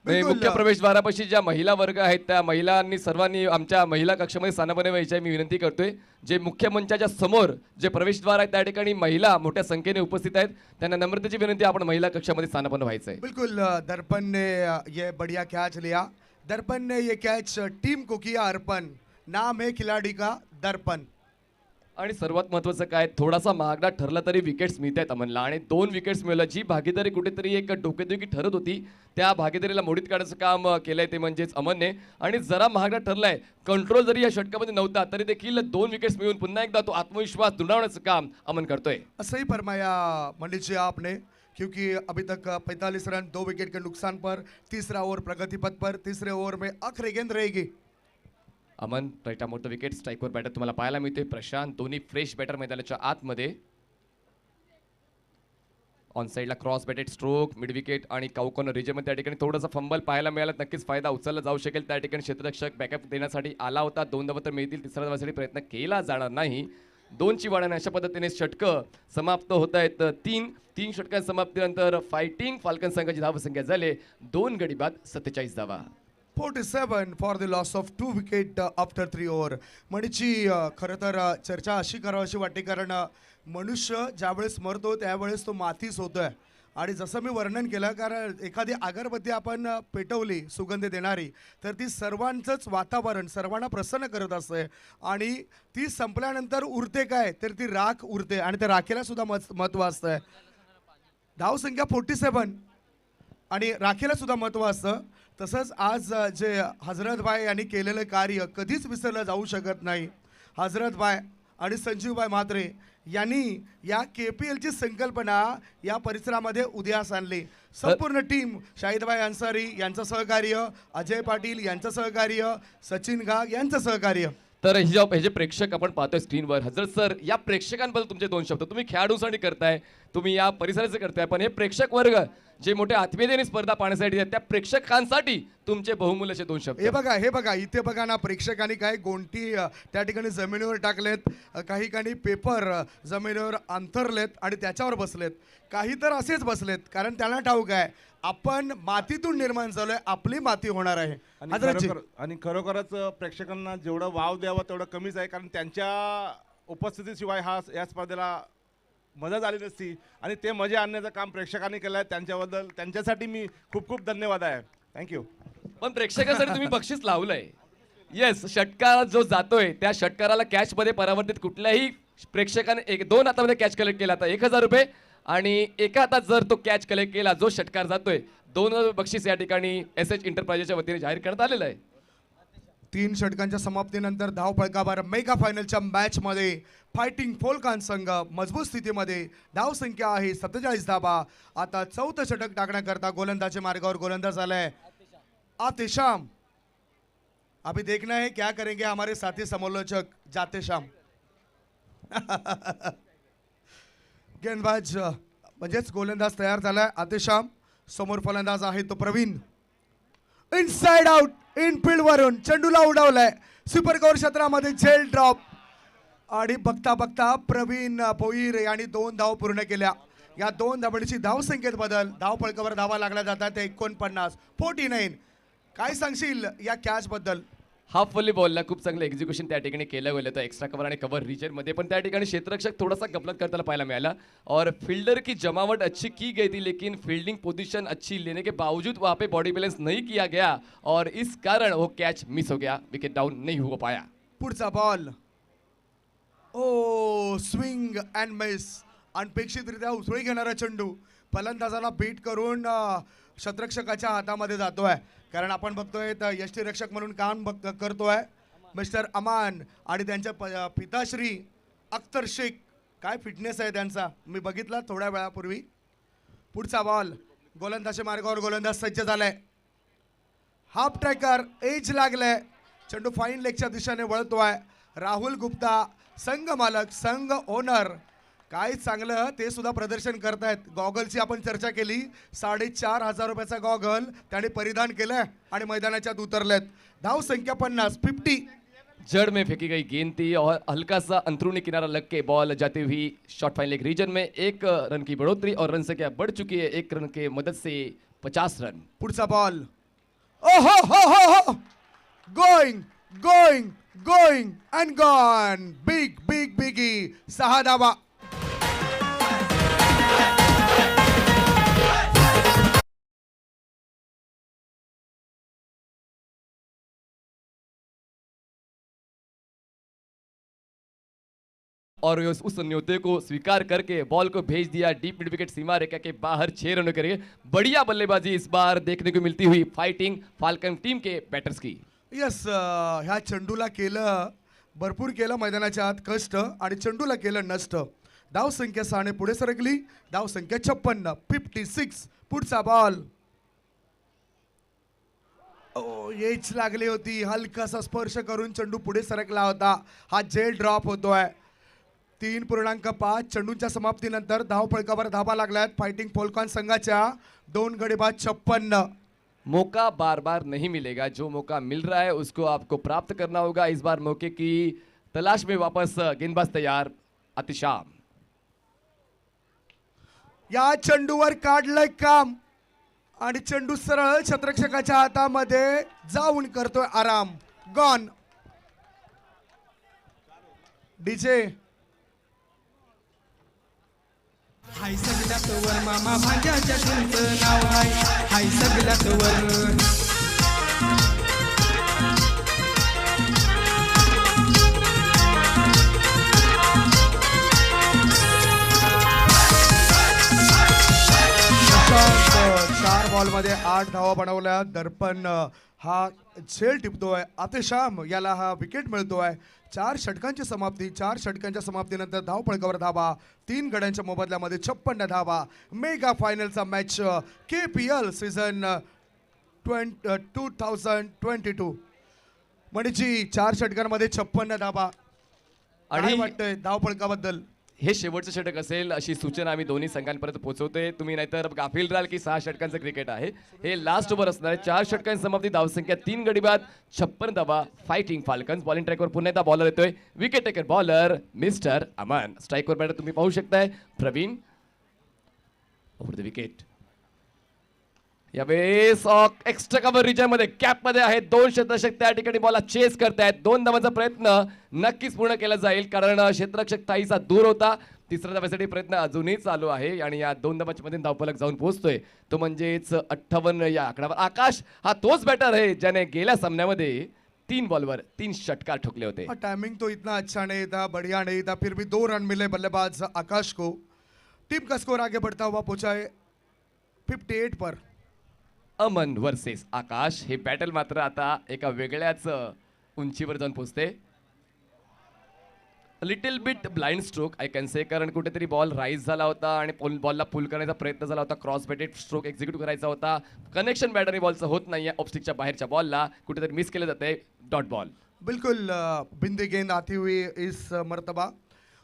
C: मुख्य प्रवेशद्वारापाशी ज्या महिला वर्ग आहेत त्या महिलांनी सर्वांनी आमच्या महिला कक्षामध्ये स्थानापन्न व्हायचे मी विनंती करतोय. जे मुख्य मंचाच्या समोर जे प्रवेशद्वार आहेत त्या ठिकाणी महिला मोठ्या संख्येने उपस्थित आहेत, त्यांना नम्रतेची विनंती, आपण महिला कक्षामध्ये स्थानापन्न व्हायचंय.
B: बिल्कुल दर्पण ने ये बढ़िया कैच लिया. दर्पण ने ये कैच टीम को किया अर्पण. नाम है खिलाड़ी का दर्पण.
C: आणि सर्वात महत्त्वाचं काय, थोडासा महागडा ठरला तरी विकेट्स मिळत आहेत अमनला आणि 2 विकेट्स मिळाल्या. जी भागीदारी कुठेतरी एक डोकेदुखी ठरत होती त्या भागीदारीला मोडीत काढायचं काम केलंय ते म्हणजेच अमनने. आणि जरा महागडा ठरलाय, कंट्रोल जरी या षटकामध्ये नव्हता तरी देखील 2 विकेट्स मिळून पुन्हा एकदा तो आत्मविश्वास दुणावण्याचं काम अमन करतोय.
B: सही फरमाया मंडित जी आपने, क्योंकि अभी तक 45 रन 2 विकेट के नुकसान पर. तीसरा ओवर प्रगति पथ पर. तीसरे ओवर में आखिरी गेंद रहेगी.
C: Aman right out the wicket. स्ट्राईकवर बॅटर तुम्हाला पाहायला मिळते. प्रशांत, दोन्ही फ्रेश बॅटर मैदानाच्या आतमध्ये. ऑन साईडला cross batted stroke, mid wicket आणि काउकॉर्नर रिजनमध्ये त्या ठिकाणी थोडासा फंबल पाहायला मिळाला, नक्कीच फायदा उचलला जाऊ शकेल. त्या ठिकाणी क्षेत्ररक्षक बॅकअप देण्यासाठी आला होता. 2 धावा तर मिळतील, तिसऱ्या धावासाठी प्रयत्न केला जाणार नाही. 2ची वाढ अशा पद्धतीने षटकं समाप्त होत आहेत. 3 षटकां समाप्तीनंतर फाइटिंग फाल्कन संघाची धावसंख्या झाले 2 गडी बाद 47 धावा.
B: 47 for the loss of 2 wicket after 3 over. मणीची खरं तर चर्चा अशी करावीशी वाटते, कारण मनुष्य ज्यावेळेस मरतो त्यावेळेस तो मातीच होतोय आणि जसं मी वर्णन केलं, कारण एखादी अगरबत्ती आपण पेटवली सुगंध देणारी, तर ती सर्वांचंच वातावरण सर्वांना प्रसन्न करत असते आणि ती संपल्यानंतर उरते काय, तर ती राख उरते आणि त्या राखेला सुद्धा महत्त्व असतं. धावसंख्या 47 आणि राखेला सुद्धा महत्त्व असतं. तसंच आज जे हजरतभाई यांनी केलेलं कार्य कधीच विसरलं जाऊ शकत नाही. हजरतभाई आणि संजीवभाई म्हात्रे यांनी या KPLची संकल्पना या परिसरामध्ये उदयास आणली. संपूर्ण टीम, शाहिदभाई अन्सारी यांचं सहकार्य, अजय पाटील यांचं सहकार्य, सचिन घाग यांचं सहकार्य.
C: तर हे जे प्रेक्षक आपण पाहतोय स्क्रीनवर, हजरत सर, या प्रेक्षकांबद्दल तुमचे 2 शब्द. तुम्ही खेळाडूंसाठी करताय, तुम्ही या परिसराचे करताय, पण हे प्रेक्षक वर्ग जे मोठे आत्मीयतेने स्पर्धा पाहण्यासाठी आहेत, त्या प्रेक्षकांसाठी तुमचे बहुमूल्याचे 2 शब्द.
B: हे बघा इथे बघा ना, प्रेक्षकांनी काय गोंटी त्या ठिकाणी जमिनीवर टाकलेत, काही ठिकाणी पेपर जमिनीवर अंथरलेत आणि त्याच्यावर बसलेत, काही तर असेच बसलेत, कारण त्यांना ठाऊक आहे आपण मातीतून निर्माण झालोय, आपली माती होणार आहे.
D: आणि खरोखरच प्रेक्षकांना जेवढं वाव द्यावं तेवढं कमीच आहे, कारण त्यांच्या उपस्थितीशिवाय या स्पर्धेला मजा झाली नसती आणि ते मजा आणण्याचं काम प्रेक्षकांनी केलं आहे. त्यांच्याबद्दल त्यांच्यासाठी मी खूप खूप धन्यवाद आहे. थँक्यू.
C: पण प्रेक्षकांसाठी तुम्ही बक्षीस लावलंय. येस, षटकार जो जातोय त्या षटकाराला कॅच मध्ये परावर्तित कुठल्याही प्रेक्षकाने 2 हातामध्ये कॅच कलेक्ट केला तर 1000 रुपये आणि एका हातात जर तो कॅच कलेक्ट केला जो षटकार जातोय 2 बक्षीस या ठिकाणी SH एंटरप्राइजेसच्या वतीने जाहीर करण्यात आलेलं आहे.
B: 3 षटकांच्या समाप्तीनंतर धावफलकावर मेगा फायनलच्या मॅच मध्ये फायटिंग फोल्कान संघ मजबूत स्थितीमध्ये, धावसंख्या आहे 47 धावा. आता 4थं षटक टाकण्याकरता गोलंदाजी मार्गावर गोलंदाज आलाय आतिशाम. अभी देखना है क्या करेंगे हमारे साथी समालोचक जाते शाम. गेंदबाज म्हणजेच गोलंदाज तयार झालाय आतिशाम. समोर फलंदाज आहे तो प्रवीण. इनसाइड आउट इनफील्ड वरून चेंडूला उडवलाय सुपर कव्हर क्षेत्रामध्ये, झेल ड्रॉप आणि बघता बघता प्रवीण भोईर यांनी 2 धाव पूर्ण केल्या. या 2 धावांची धावसंख्येत बदल, धाव फलकावर धावा लागल्या जातात 49. 49. काय सांगशील या कॅच बद्दल?
C: हाफ व्हॉलीबॉलला खूप चांगलं एक्झिक्युशन त्या ठिकाणी केलं गेलं होतं एक्स्ट्रा कव्हर आणि कव्हर रिजन मध्ये, पण त्या ठिकाणी क्षेत्ररक्षक थोडासा गफलत करताना पाहायला मिळाला और फील्डर की जमावट अच्छी की गई थी, लेकिन फील्डिंग पोजीशन अच्छी लेने के बावजूद वहाँ पे बॉडी बैलेंस नहीं किया गया और इस कारण वो कैच मिस हो गया, विकेट डाउन नहीं हो पाया.
B: पुढचा ball, oh swing and miss. अनपेक्षितरित्या उसळी घेणारा चेंडू फलंदाजाला बीट करून क्षेत्ररक्षकाच्या हातामध्ये जातोय. कारण आपण बघतोय तर यष्टीरक्षक म्हणून काम करतोय मिस्टर अमान आणि त्यांच्या पिताश्री अख्तर शेख. काय फिटनेस आहे त्यांचा, मी बघितला थोड्या वेळापूर्वी. पुढचा बॉल, गोलंदाजी मार्गावर गोलंदाज सज्ज झालाय. हाफ ट्रॅकर एज लागलाय, चेंडू फाईन लेगच्या दिशेने वळतोय. राहुल गुप्ता संघ मालक, संघ ओनर, काय चांगलं ते सुद्धा प्रदर्शन करतायत. गॉगलची आपण चर्चा केली, 4500 रुपयाचा गॉगल त्याने परिधान केलाय आणि मैदानाच्यात उतरलेत. धाव संख्या 50.
C: जड़ में फेंकी गई गेंद थी और हल्का सा अंदरूनी किनारा लग के बॉल जाती हुई शॉर्ट फाइन लेग रीजन में 1 रन की बढ़ोतरी और रन संख्या बढ़ चुकी है 1 रन के मदद से 50 रन.
B: पुढचा बॉल, ओहो हो हो हो, going going going and gone. Big big biggie. 6 धावा.
C: और उस न्योते को स्वीकार करके बॉल को भेज दिया डीप मिड विकेट सीमा रेखा के बाहर 6 रनों के लिए. बढ़िया बल्लेबाजी इस बार देखने को मिलती हुई फाइटिंग फाल्कन टीम के बैटर्स की.
B: यस, ह्या चेंडूला केलं, भरपूर केलं मैदानाच्या आत कष्ट आणि चेंडूला केलं नष्ट. धाव संख्या 6 पुढे सरकली. धाव संख्या 56. 56. पुढचा बॉल, ओ एच लागली होती, हलकासा स्पर्श करून चेंडू पुढे सरकला होता. हा जेल ड्रॉप होतोय. 3.5 चेंडूंच्या समाप्तीनंतर धाव फलकावर धावा लागल्यात फाइटिंग फोल्कॉन संघाच्या. 2 गडी बाद 56.
C: मौका बार बार नहीं मिलेगा, जो मौका मिल रहा है उसको आपको प्राप्त करना होगा. इस बार मौके की तलाश में वापस गेंदबाज तैयार आतिशाम.
B: या चेंडूवर काढलंय काम आणि चेंडू सरळ क्षेत्ररक्षकाच्या हातामध्ये जाऊन करतोय आराम. गॉन. डीजे
E: हाय सगळ्यात वर मामा भांज्याच्या तुमचं नाव हाय हाय सगळ्यात वर
B: चार बॉलमध्ये 8 धावा बनवल्या. दर्पण हा झेल टिपतोय. आतिशाम याला हा विकेट मिळतोय. 4 षटकांची समाप्ती. 4 षटकांच्या समाप्तीनंतर धावफलकावर धावा. 3 गड्यांच्या मोबदल्यामध्ये 56 धावा. मेगा फायनलचा मॅच KPL सीझन 2022 म्हणजे 4 षटकांमध्ये 56 धावा. आणि
C: आणि
B: वाटतंय धावफलकाबद्दल?
C: हे शेवटचं षटक असेल अशी सूचना आम्ही दोन्ही संघांपर्यंत पोहोचवतोय. तुम्ही नाहीतर गाफील राहाल की 6 षटकांचं क्रिकेट आहे. हे लास्ट ओव्हर असणार आहे. 4 षटकांची समाप्ती. धावसंख्या 3 गडी बाद 56 धावा. Fighting falcons. बॉलिंग ट्रॅकवर पुन्हा एकदा बॉलर येतोय. Wicket taker bowler mister Aman. स्ट्राईकवर बॅटर तुम्ही पाहू शकताय प्रवीण ओव्हर द विकेट. यावेळेस एक्स्ट्रा कव्हर रिजनमध्ये कॅपमध्ये आहेत 2 क्षेत्ररक्षक त्या ठिकाणी बॉलला चेस करतायत. 2 धावांचा प्रयत्न नक्कीच पूर्ण केला जाईल कारण क्षेत्ररक्षक ताईचा दूर होता. 3ऱ्या धाव्यासाठी प्रयत्न अजूनही चालू आहे आणि या 2 धावांच्या मध्ये धावफलक जाऊन पोहोचतोय तो म्हणजेच 58 या आकड्यावर. आकाश हा तोच बॅटर आहे ज्याने गेल्या सामन्यामध्ये 3 बॉलवर 3 षटकार ठोकले होते.
B: टाइमिंग तो इतना अच्छा नहीं था, बढ़िया नहीं था, फिर भी 2 रन मिले बल्लेबाज आकाश को. टीम का स्कोर आगे बढ़ता हुआ पहुंचा है 58 पर.
C: अमन वर्सेस आकाश. हे बॅटल मात्र आता एका वेगळ्याच उंचीवर जाऊन पोहोचते. Little bit blind stroke I can say कारण कुठेतरी बॉल राईज झाला होता आणि बॉलला पुल करण्याचा प्रयत्न झाला होता. क्रॉस बेटेड स्ट्रोक एक्झिक्यूट करायचा होता. कनेक्शन बॅटरी बॉलचं होत नाहीये. ऑफस्टिकच्या बाहेरच्या बॉलला कुठेतरी मिस केलं जाते. Dot ball.
B: बिल्कुल बिंदी गेंद आती हुई इस मर्तबा.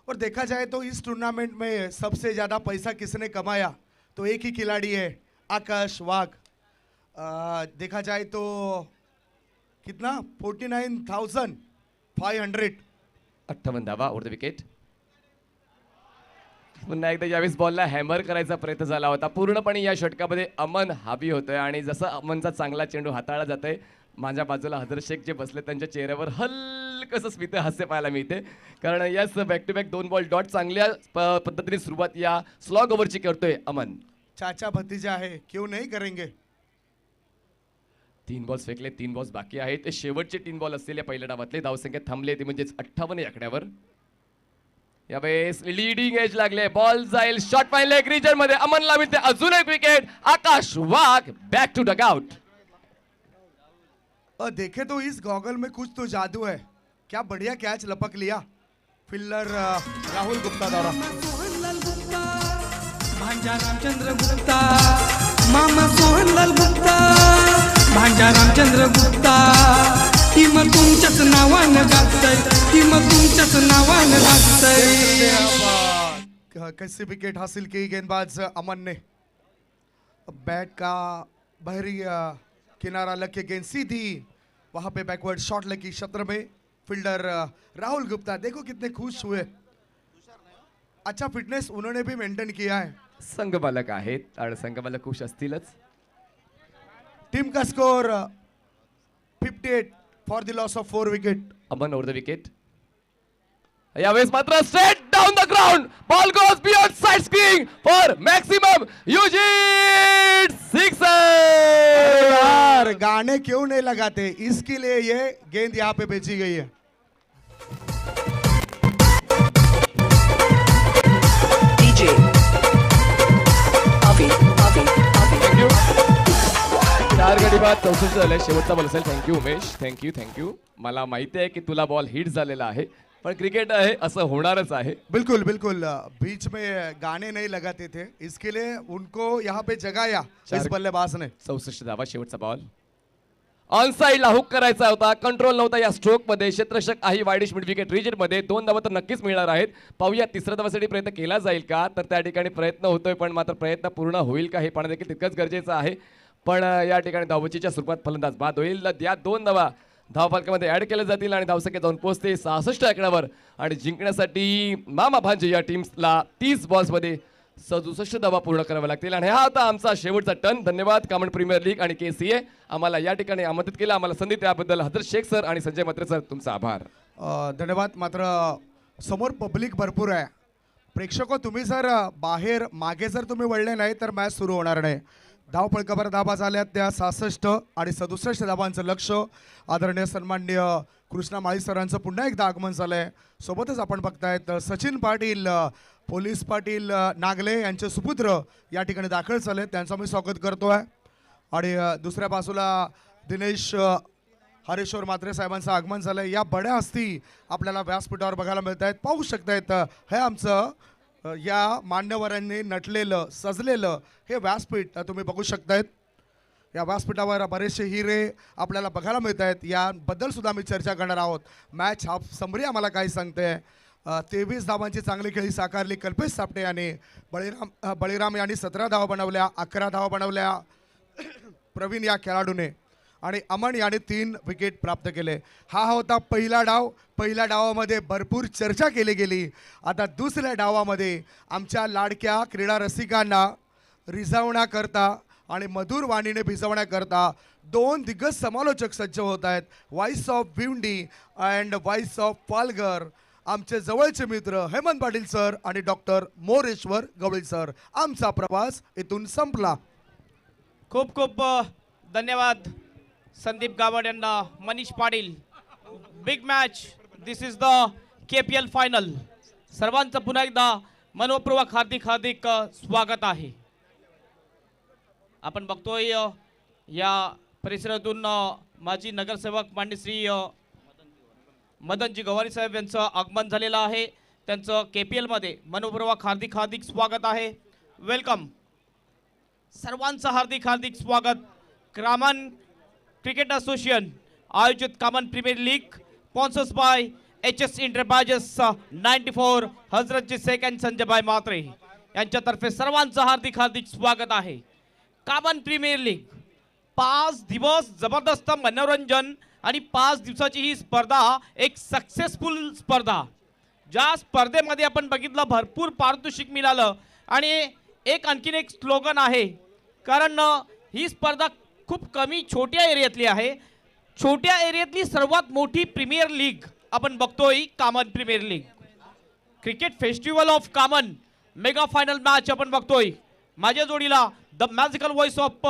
B: और देखा जाए तो इस टूर्नामेंट में सबसे ज़्यादा पैसा किसने कमाया तो एक ही खिलाड़ी है, आकाश वाघ. देखा जाए तो कितना 49,500.
C: 58 धावा ओव्हर द विकेट. पुन्हा एकदा यावेळेस बॉलला हॅमर करायचा प्रयत्न झाला होता. पूर्णपणे या षटकामध्ये अमन हावी होतोय आणि जसं अमनचा चांगला चेंडू हाताळला जातोय माझ्या बाजूला हजर शेख जे बसले त्यांच्या चेहऱ्यावर हलकसं स्मित हास्य पाहायला मिळते कारण याच back to back 2 ball dot चांगल्या पद्धतीने सुरुवात या स्लॉग ओव्हरची करतोय अमन.
B: चाचा भतीजा है, क्यों नहीं करेंगे.
C: 3 बॉल्स फेकले. 3 बॉल्स बाकी आहेत. ते शेवटचे 3 बॉल असलेल्या पहिल्या डावातले. धावसंख्या थांबली ती म्हणजेच 58 या आकड्यावर. यावेळेस लिडिंग एज लागले. बॉल जाईल शॉट पाहिले एक रिजन मध्ये. अमनला मिळते अजून एक wicket. Akash Wagh back to dugout.
B: देखे तो इस गॉगल में कुछ तो जादू है. क्या बढ़िया कैच लपक लिया. फील्डर राहुल गुप्ता द्वारा.
E: सोहनलाल गुप्ता भांजा रामचंद्र गुप्ता मामा सोहनलाल गुप्ता भांजा रामचंद्र गुप्ता. टीम तुमच्याच नावानं गाजतंय. टीम तुमच्याच नावानं गाजतंय.
B: कैसी विकेट हासिल की गेंदबाज अमन ने. बैट का बाहरी किनारा लग के गेंद सीधी वहां पे बैकवर्ड शॉट लगी क्षेत्र में. फील्डर राहुल गुप्ता देखो कितने खुश हुए. अच्छा फिटनेस उन्होंने भी मेंटेन किया है.
C: संघबालक आहेत आणि संघबालक खुश असतीलच.
B: टीम का score 58 for the loss of 4 wicket.
C: Aman over the wicket. यावेळेस मात्र straight down the ground. Ball goes beyond side screen for maximum यूजिट 6.
B: यार गाने क्यों नहीं लगाते, इसके लिए ये गेंद यहाँ पे बेची गई है.
F: DJ Avi
C: thank you. 4 गडी बाद 64 झाले. शेवटचा बॉल असेल. थँक्यू उमेश. थँक्यू. मला माहिती आहे की तुला बॉल हिट झालेला आहे पण क्रिकेट आहे असं होणारच आहे.
B: बिल्कुल बिल्कुल बीच में गाने नहीं लगाते थे, इसके लिए उनको यहाँ पे जगाया इस बल्लेबाज ने.
C: 64 धावा. शेवटचा बॉल ऑन साइडला हुक करायचा होता. कंट्रोल नव्हता या स्ट्रोक मध्ये. क्षेत्ररक्षक आहे वाईडिश मिड विकेट रिजन मध्ये. 2 धावा तर नक्कीच मिळणार आहेत. पाहूया 3ऱ्या धावासाठी प्रयत्न केला जाईल का. तर त्या ठिकाणी प्रयत्न होतोय पण मात्र प्रयत्न पूर्ण होईल का हे पाहणं देखील तितकंच गरजेचं आहे. पण या ठिकाणी धावबचीच्या स्वरूपात फलंदाज बाद होईल. या 2 धावा धावफलकामध्ये ऍड केल्या जातील आणि धावसंख्या जाऊन पोहोचते 66 आकड्यावर आणि जिंकण्यासाठी मामा भांजे या टीम्सला 30 बॉल्समध्ये 67 धावा पूर्ण कराव्या लागतील. आणि हा होता आमचा शेवटचा टर्न. धन्यवाद कामन प्रीमियर लीग आणि KCA आम्हाला या ठिकाणी आमंत्रित केलं. आम्हाला संधी त्याबद्दल हजर शेख सर आणि संजय म्हात्रे सर तुमचा आभार.
B: धन्यवाद. मात्र समोर पब्लिक भरपूर आहे. प्रेक्षक तुम्ही जर बाहेर मागे जर तुम्ही वळले नाही तर मॅच सुरू होणार नाही. धावपळकावर धाबा झाल्यात त्या 66 आणि 67 धाबांचं लक्ष. आदरणीय सन्माननीय कृष्णा माळी सरांचं पुन्हा एकदा आगमन झालंय. सोबतच आपण बघतायत सचिन पाटील, पोलीस पाटील नागले यांचे सुपुत्र या ठिकाणी दाखल झाले. त्यांचं मी स्वागत करतोय. आणि दुसऱ्या बाजूला दिनेश हरेश्वर म्हात्रे साहेबांचं आगमन झालंय. या बड्या हस्ती आपल्याला व्यासपीठावर बघायला मिळत आहेत. पाहू शकतायत हे आमचं या मान्यवरांनी नटलेलं सजलेलं हे व्यासपीठ तुम्ही बघू शकतायत. या व्यासपीठावर बरेचसे हिरे आपल्याला बघायला मिळत आहेत. याबद्दल सुद्धा आम्ही चर्चा करणार आहोत. मॅच हाफ समरी आम्हाला काय सांगते. 23 धावांची चांगली खेळी साकारली कल्पेश सापटे यांनी. बळीराम यांनी 17 धावा बनवल्या, 11 धावा बनवल्या प्रवीण या खेळाडूने. आणि अमन याने 3 विकेट प्राप्त केले. हा होता पहिला डाव. पहिल्या डावामध्ये भरपूर चर्चा केली गेली. आता दुसऱ्या डावामध्ये आमच्या लाडक्या क्रीडा रसिकांना रिझवण्याकरता आणि मधुर वाणीने भिजवण्याकरता 2 दिग्गज समालोचक सज्ज होत आहेत. Voice of Bhiwandi and voice of Palghar. आमचे जवळचे मित्र हेमंत पाटील सर आणि डॉक्टर मोरेश्वर गवळी सर. आमचा प्रवास इथून संपला.
F: खूप खूप धन्यवाद संदीप गावड यांना. Manish Patil. Big match. This is the KPL final. सर्वांचं पुन्हा एकदा मनोपूर्वक हार्दिक हार्दिक स्वागत आहे. आपण बघतोय या परिसरातून माजी नगरसेवक माननीय श्री मदनजी गवारी साहेब यांचं आगमन झालेलं आहे. त्यांचं KPL मध्ये मनोपूर्वक हार्दिक हार्दिक स्वागत आहे. वेलकम. सर्वांचं हार्दिक हार्दिक स्वागत. कामन क्रिकेट असोसिएशन आयोजित common premier league sponsors by HS enterprises 94 हजरतजी सेकंड संजयभाई म्हात्रे यांच्यातर्फे सर्वांचं हार्दिक हार्दिक स्वागत आहे. कामन प्रीमियर लीग 5 दिवस जबरदस्त मनोरंजन आणि 5 दिवसाची ही स्पर्धा एक सक्सेसफुल स्पर्धा. ज्या स्पर्धेमध्ये आपण बघितलं भरपूर पारितोषिक मिळालं आणि आणखीन एक स्लोगन आहे. कारण ही स्पर्धा खूप कमी छोट्या एरियातली आहे. छोट्या एरियातली सर्वात मोठी प्रीमियर लीग आपण बघतोय Kaman premier league. Cricket festival of Kaman mega final match आपण बघतोय. माझ्या जोडीला the magical voice of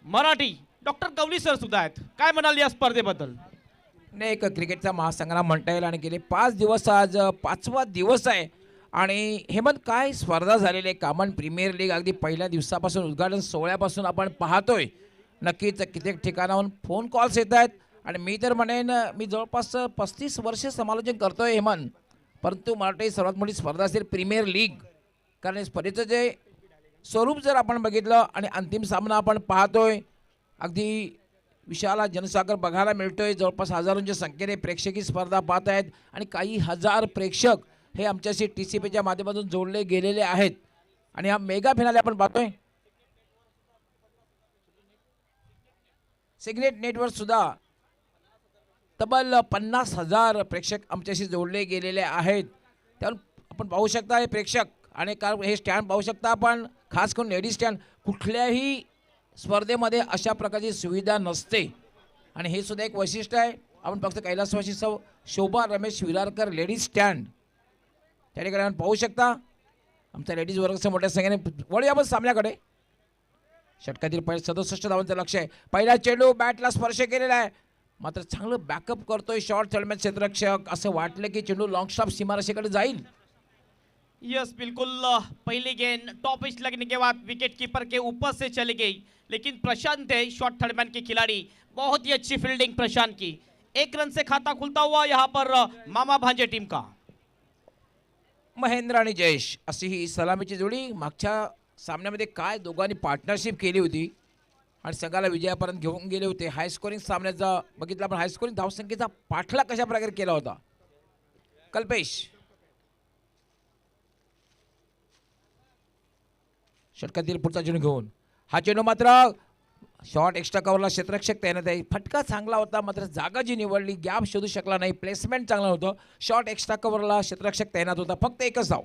F: Marathi doctor Gawali sir सुद्धा आहेत. काय म्हणाल या स्पर्धेबद्दल?
A: नाही, एक क्रिकेटचा महासंग्राम म्हणता येईल. आणि गेले 5 दिवस, आज 5वा दिवस आहे. आणि हेमंत, काय स्पर्धा झालेली आहे कामन प्रीमियर लीग. अगदी पहिल्या दिवसापासून उद्घाटन सोहळ्यापासून आपण पाहतोय. नक्कीच कित्येक ठिकाणाहून फोन कॉल्स येत आहेत. आणि मी तर म्हणेन, मी जवळपास 35 वर्षे समालोचन करतोय हेमंत, परंतु मराठी सर्वात मोठी स्पर्धा असेल प्रीमियर लीग. कारण या स्पर्धेचं जे स्वरूप जर आपण बघितलं आणि अंतिम सामना आपण पाहतोय, अगदी विशाल जनसागर बघायला मिळतोय. जवळपास हजारोंच्या संख्येने प्रेक्षकी स्पर्धा पाहत आहेत. आणि काही हजार प्रेक्षक हे आमच्याशी TCPच्या माध्यमातून जोडले गेलेले आहेत. आणि हा मेगा फिनाले आपण पाहतोय. सिग्नेट नेटवर सुद्धा तब्बल 50,000 प्रेक्षक आमच्याशी जोडले गेलेले आहेत. त्यावर आपण पाहू शकता हे प्रेक्षक. आणि हे स्टँड पाहू शकता आपण, खास करून लेडीज स्टँड. कुठल्याही स्पर्धेमध्ये अशा प्रकारची सुविधा नसते. आणि हे सुद्धा एक वैशिष्ट्य आहे. आपण फक्त कैलासवासी सौ शोभा रमेश विरारकर लेडीज स्टँड त्या ठिकाणी आपण पाहू शकता. आमचा लेडीज वर्गाच्या मोठ्या संख्येने. वळूया आपण सामन्याकडे. षटकातील पहिले 67 धावांचं लक्ष आहे. पहिला चेंडू बॅटला स्पर्श केलेला आहे, मात्र चांगलं बॅकअप करतोय शॉर्ट थर्डमॅन क्षेत्ररक्षक. असं वाटलं की चेंडू लॉंग स्टॉप सीमारेषेकडे जाईल.
F: यस बिल्कुल. पहली गेंद टॉप पिच लगने के बाद विकेट कीपर के ऊपर से चली गई, लेकिन प्रशांत है शॉर्ट थर्डमैन के खिलाड़ी. बहुत ही अच्छी फील्डिंग प्रशांत की. 1 रन से खाता खुलता हुआ यहाँ पर मामा भांजे टीम का.
A: महेंद्र आणि जयेश अशी ही सलामीची जोडी. मागच्या सामन्यामध्ये काय दोघांनी पार्टनरशिप केली होती आणि संघाला विजयापर्यंत घेऊन गेले होते. हाय स्कोरिंग सामन्याचा बघितला आपण. हाय स्कोरिंग धावसंख्येचा पाठला कशा प्रकारे केला होता. कल्पेश षटकातील पुढचा चेंडू घेऊन. हा चेंडू मात्र शॉर्ट एक्स्ट्रा कव्हरला क्षेत्ररक्षक तैनात आहे. फटका चांगला होता, मात्र जागा जी निवडली गॅप शोधू शकला नाही. प्लेसमेंट चांगलं होतं. शॉर्ट एक्स्ट्रा कव्हरला क्षेत्ररक्षक तैनात होता. फक्त एकच धाव.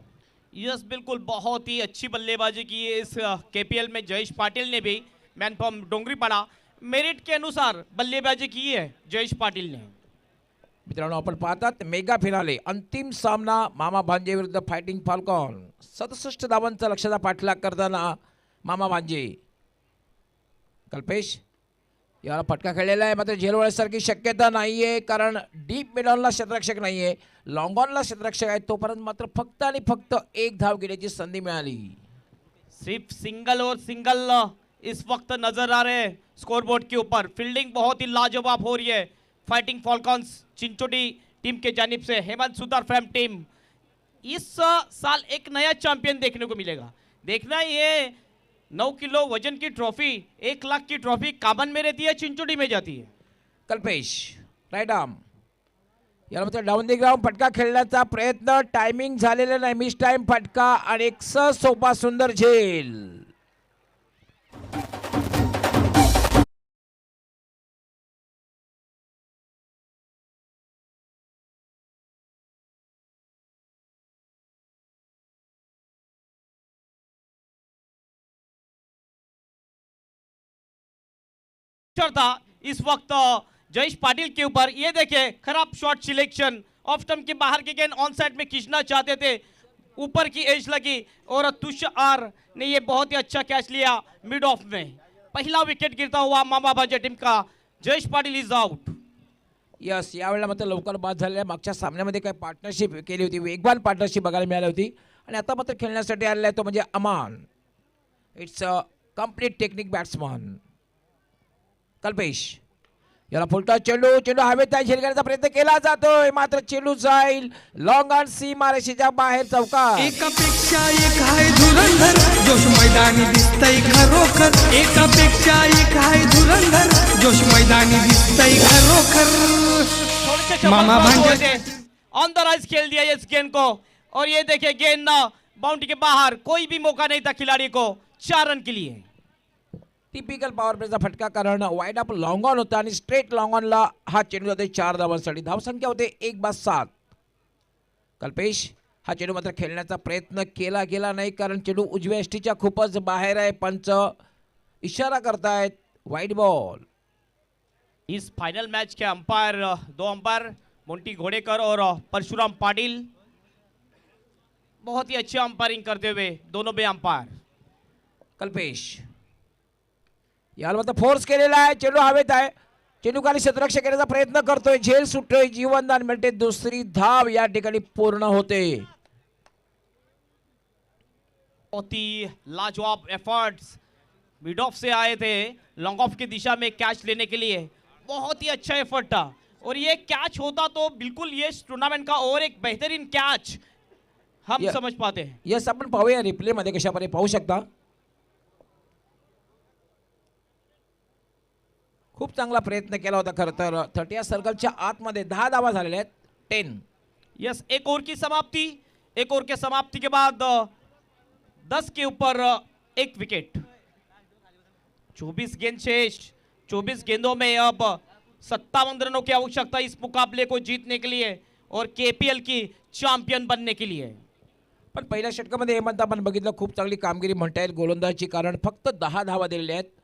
F: यस बिल्कुल. बहुत ही अच्छी बल्लेबाजी की है इस KPL में. जयेश पाटिल ने भी मैन फ्रॉम डोंगरीपाड़ा मेरिट के अनुसार बल्लेबाजी की है जयेश पाटिल ने.
A: मित्रांनो आपण पाहतात मेगा फिनाले अंतिम सामना मामा भांजे विरुद्ध फायटिंग फाल्कॉन 67 धावांचा लक्ष्याचा पाठलाग करताना मामा भांजे. कल्पेश याला फटका खेळलेला आहे मात्र झेलवण्यासारखी शक्यता नाहीये कारण डीप मिडॉनला क्षेत्ररक्षक नाहीये. लॉंगॉनला क्षेत्ररक्षक आहे तोपर्यंत मात्र फक्त आणि फक्त एक धाव घेण्याची संधी मिळाली.
F: सिर्फ सिंगल और सिंगल इस वक्त नजर आ रहे हैं स्कोरबोर्ड के ऊपर. फील्डिंग बहुत ही लाजवाब हो रही है फाइटिंग फॉल्कॉन्स चिंचोटी टीम के जानिब से. हेमंत सुतार फ्रॉम टीम. इस साल एक नया चैंपियन देखने को मिलेगा. देखना ये 9 किलो वजन की ट्रॉफी 1 लाख की ट्रॉफी कामन में रहती है चिंचोटी में जाती है.
A: कल्पेश राईट आर्म याला मात्र डाऊन दी ग्राउंड फटका खेळण्याचा प्रयत्न टायमिंग झालेला नाही. मिस टाइम फटका आणि एक सोपा सुंदर झेल.
F: था इस वक्त जयेश पाटिल के ऊपर. ये देखिए खराब शॉट सिलेक्शन. ऑफ स्टंप के बाहर की गेंद ऑन साइड में खींचना चाहते थे, ऊपर की एज लगी और तुषार ने ये बहुत ही अच्छा कैच लिया मिड ऑफ में. पहला विकेट गिरता हुआ मामा भांजे टीम का. Jayesh Patil is out.
A: Yes यावेळेला मात्र लवकर बाद झालेल्या मागच्या सामन्यामध्ये काही पार्टनरशिप केली होती, वेगवान पार्टनरशिप बघायला मिळाली होती आणि आता मात्र खेळण्यासाठी आलेला आहे तो म्हणजे Aman. It's a complete technique batsman. Kalpesh याला फुलटा चेंडू हवेत झेल करण्याचा प्रयत्न केला जातोय मात्र चेंडू जाईल लॉंग ऑन सीमारेषेच्या बाहेर चौकार.
E: एकापेक्षा एक आहे धुरंधर जोश मैदानी दिसतंय खरोखर. एकापेक्षा एक आहे धुरंधर जोश मैदानी दिसतंय खरोखर. मामा भांजे
F: ऑन द राइज खेल दिया इस गेंद को और ये देखिए गेंद बाउंड्री के बाहर. कोई भी मौका नहीं था खिलाड़ी को 4 रन के लिए.
A: टिपिकल पॉवर प्लेचा फटका कारण वाईड अप लॉंग ऑन होता आणि स्ट्रेट लॉंग ऑनला हा चेंडू जाते 4 धावांसाठी. धावसंख्या होते 1/7. कल्पेश हा चेंडू मात्र खेळण्याचा प्रयत्न केला गेला नाही कारण चेंडू उजव्या यष्टीच्या खूपच बाहेर आहे. पंच इशारा करतायत वाईड बॉल.
F: इस फाइनल मैच के अंपायर 2 अंपायर मोंटी घोड़ेकर और परशुराम पाटिल बहुत ही अच्छी अंपायरिंग करते हुए दोनों भी अंपायर.
A: कल्पेश याला मात्र फोर्स केलेला आहे. चेंडू हवेत आहे. चेंडू खाली क्षेत्ररक्षक करण्याचा प्रयत्न करतोय. झेल सुटतोय. जीवनदान मिळते. दुसरी धाव या ठिकाणी पूर्ण होते.
F: बहुत ही लाजवाब एफर्ट्स. मिड ऑफ से आए थे लॉन्ग ऑफ की दिशा में कैच लेने के लिए. बहुत ही अच्छा एफर्ट था और ये कैच होता तो बिल्कुल ये टूर्नामेंट का और एक बेहतरीन कैच हम समझ पाते हैं.
A: यस आपण पाहूया रिप्ले मध्ये कशा प्रकारे पाहू शकता. खूप चांगला प्रयत्न केला होता खरं तर. 30 सर्कलच्या आतमध्ये 10 धावा झालेल्या आहेत. 10.
F: यस एक ओवर की समाप्ति. एक ओवर के समाप्ति के बाद 10 के ऊपर 1 विकेट. 24 गेंद शेष. 24 गेंदों में अब 57 रनों की आवश्यकता इस मुकाबले को जीतने के लिए और केपीएल की चॅम्पियन बनने के लिए.
A: पण पहिल्या षटकामध्ये हेमंत आपण बघितलं खूप चांगली कामगिरी म्हणता येईल गोलंदाजी कारण फक्त 10 धावा दिलेल्या आहेत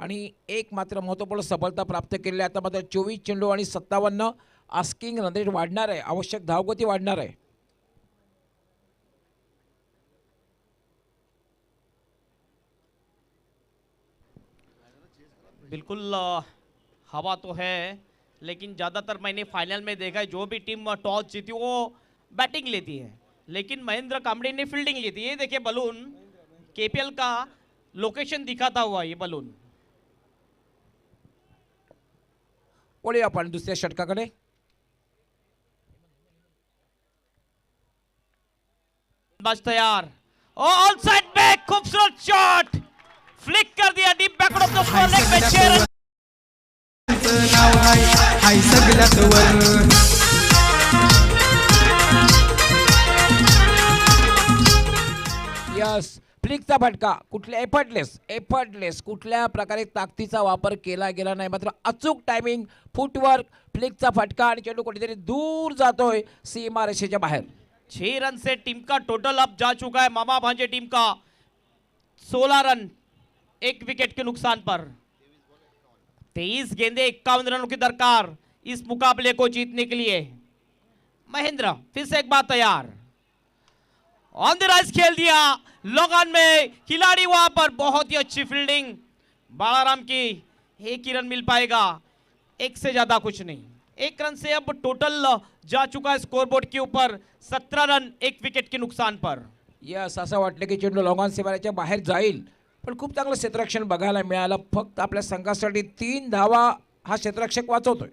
A: आणि एक मात्र महत्त्वपूर्ण सफलता प्राप्त केलेली आहे. आता मात्र 24 चेंडू आणि 57 आस्किंग रन रेट वाढणार आहे. आवश्यक धावगती वाढणार आहे.
F: बिल्कुल हवा तो है लेकिन ज़्यादातर मैंने फाइनल में देखा है जो भी टीम टॉस जीती वो बैटिंग लेती है लेकिन महेंद्र कामड़े ने फील्डिंग ली थी. ये देखिए बलून केपीएल का लोकेशन दिखाता हुआ ये बलून.
A: वळूया आपण दुसऱ्या षटकाकडे.
F: बस तैयार. ऑल साइड पे खूबसूरत शॉट फ्लिक कर दिया deep backward of the square leg पे 6 रन.
E: नाव हाय सगळ्यात वर.
A: यस फ्लिकचा फटका कुठल्या एफर्टलेस कुठल्या प्रकारे ताकदीचा वापर केला गेला नाही मात्र अचूक टायमिंग फुटवर्क फ्लिकचा फटका आणि चेंडू कुठेतरी दूर जातोय सीमारेषेच्या बाहेर.
F: 6 रन से टीम का टोटल अब जा चुका है मामा भांजे टीम का 16 रन 1 विकेट के नुकसान पर. 23 गेंदे 51 रनों की दरकार. इस मुकाबले को जीतने के लिए। महेंद्र फिर से एक बार तैयार, ऑन द राइज खेल दिया लोगन में, खिलाड़ी वहां पर, बहुत ही अच्छी फील्डिंग बालाराम की। एक ही रन मिल पाएगा, एक से ज्यादा कुछ नहीं। एक रन से अब टोटल जा चुका है स्कोरबोर्ड के ऊपर 17 रन, एक विकेट के नुकसान पर।
A: यस, असं वाटलं की चेंडू लॉंगॉन सीमारेच्या बाहेर जाईल, पण खूप चांगलं क्षेत्ररक्षण बघायला मिळालं. फक्त आपल्या संघासाठी 3 धावा हा क्षेत्ररक्षक वाचवतोय.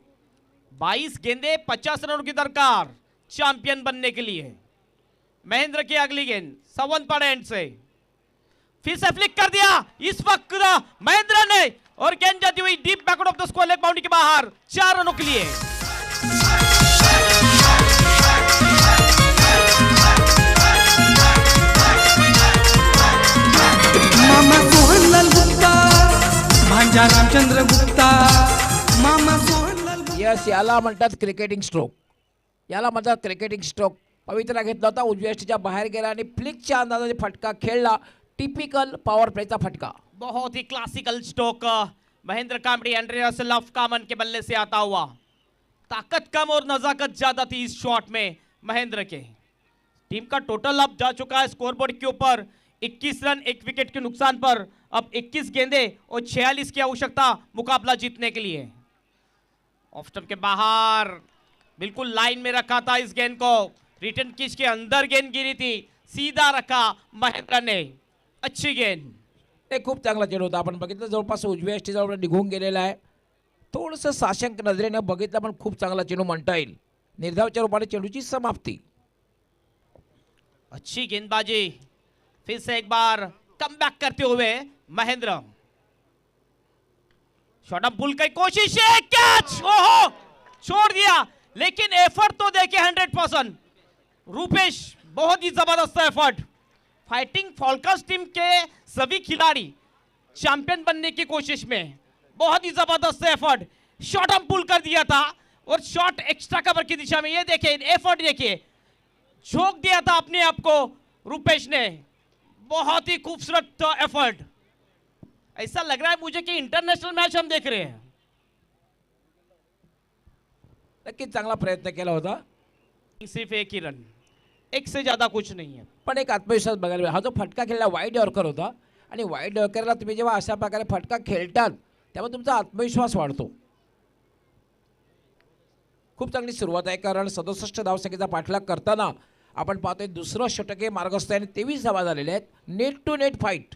F: 22 गेंदे 50 रनों की दरकार चैंपियन बनने के लिए। महेंद्र की अगली गेंद सवन पर एंड से फिर से फ्लिक कर दिया इस वक्त महेंद्र ने, और गेंद जाती हुई deep backward of the square leg boundary के बाहर 4 रनों के लिए।
E: मामा सोहनलाल गुप्ता, भांजा रामचंद्र गुप्ता, मामा सोहनलाल गुप्ता.
A: यस, याला म्हणतात क्रिकेटिंग स्ट्रोक. याला म्हणतात क्रिकेटिंग स्ट्रोक. पवित्रा घेतला होता, उजव्या यष्टीच्या बाहेर गेला आणि फ्लिकच्या अंदाजाने फटका खेळला. टिपिकल पॉवर प्लेचा फटका.
F: बहुत ही classical stroke Mahendra Kamdi Andre Russell of common के बल्ले से आता हुआ। ताकत कम और नजाकत ज्यादा थी इस शॉट में महेंद्र के। टीम का टोटल अब जा चुका है स्कोरबोर्ड के ऊपर 21 रन, 1 विकेट के नुकसान पर। अब 21 गेंदे और 46 की आवश्यकता मुकाबला जीतने के लिए। ऑफ स्टंप के बाहर बिल्कुल लाइन में रखा था इस गेंद को, रिटर्न किच के अंदर गेंद गिरी थी, सीधा रखा महेंद्र ने, अच्छी गेंद।
A: ते खूप चांगला चेंडू होता. आपण बघितलं जवळपास उजव्या यष्टीजवळ निघून गेलेला आहे. थोडंसं साशंक नजरेने बघितलं, पण खूप चांगला चेंडू म्हणता येईल. निर्धावच्या रूपाने चेंडूची समाप्ती.
F: अच्छी गेंदबाजी, फिर से एक बार कम बैक करते हुए महेंद्र। शॉट अप पुल की कोशिश है, कैच, ओहो छोड़ दिया, लेकिन एफर्ट तो देखिए 100%। रूपेश बहुत ही जबरदस्त एफर्ट। फाइटिंग फॉल्कस टीम के सभी खिलाड़ी चैंपियन बनने की कोशिश में, बहुत ही जबरदस्त एफर्ट। शॉट हम पुल कर दिया था और शॉट एक्स्ट्रा कवर की दिशा में, ये देखिए एफर्ट देखिए, झोंक दिया था अपने आप को रूपेश ने, बहुत ही खूबसूरत एफर्ट। ऐसा लग रहा है मुझे कि इंटरनेशनल मैच हम देख रहे हैं।
A: नक्कीच चांगला प्रयत्न केला होता,
F: सिर्फ एक ही रन, एक से ज्यादा कुछ नहीं है।
A: पण एक आत्मविश्वास बघायला मिळाला. हा जो फटका खेळला वाईड यॉर्कर होता, आणि वाईड यॉर्करला तुम्ही जेव्हा अशा प्रकारे फटका खेळतात तेव्हा तुमचा आत्मविश्वास वाढतो. खूप चांगली सुरुवात आहे, कारण 67 धावसंख्येचा पाठलाग करताना आपण पाहतोय दुसरं षटक हे मार्गस्थ आहे आणि 23 धावा झालेल्या आहेत. Neck to neck fight.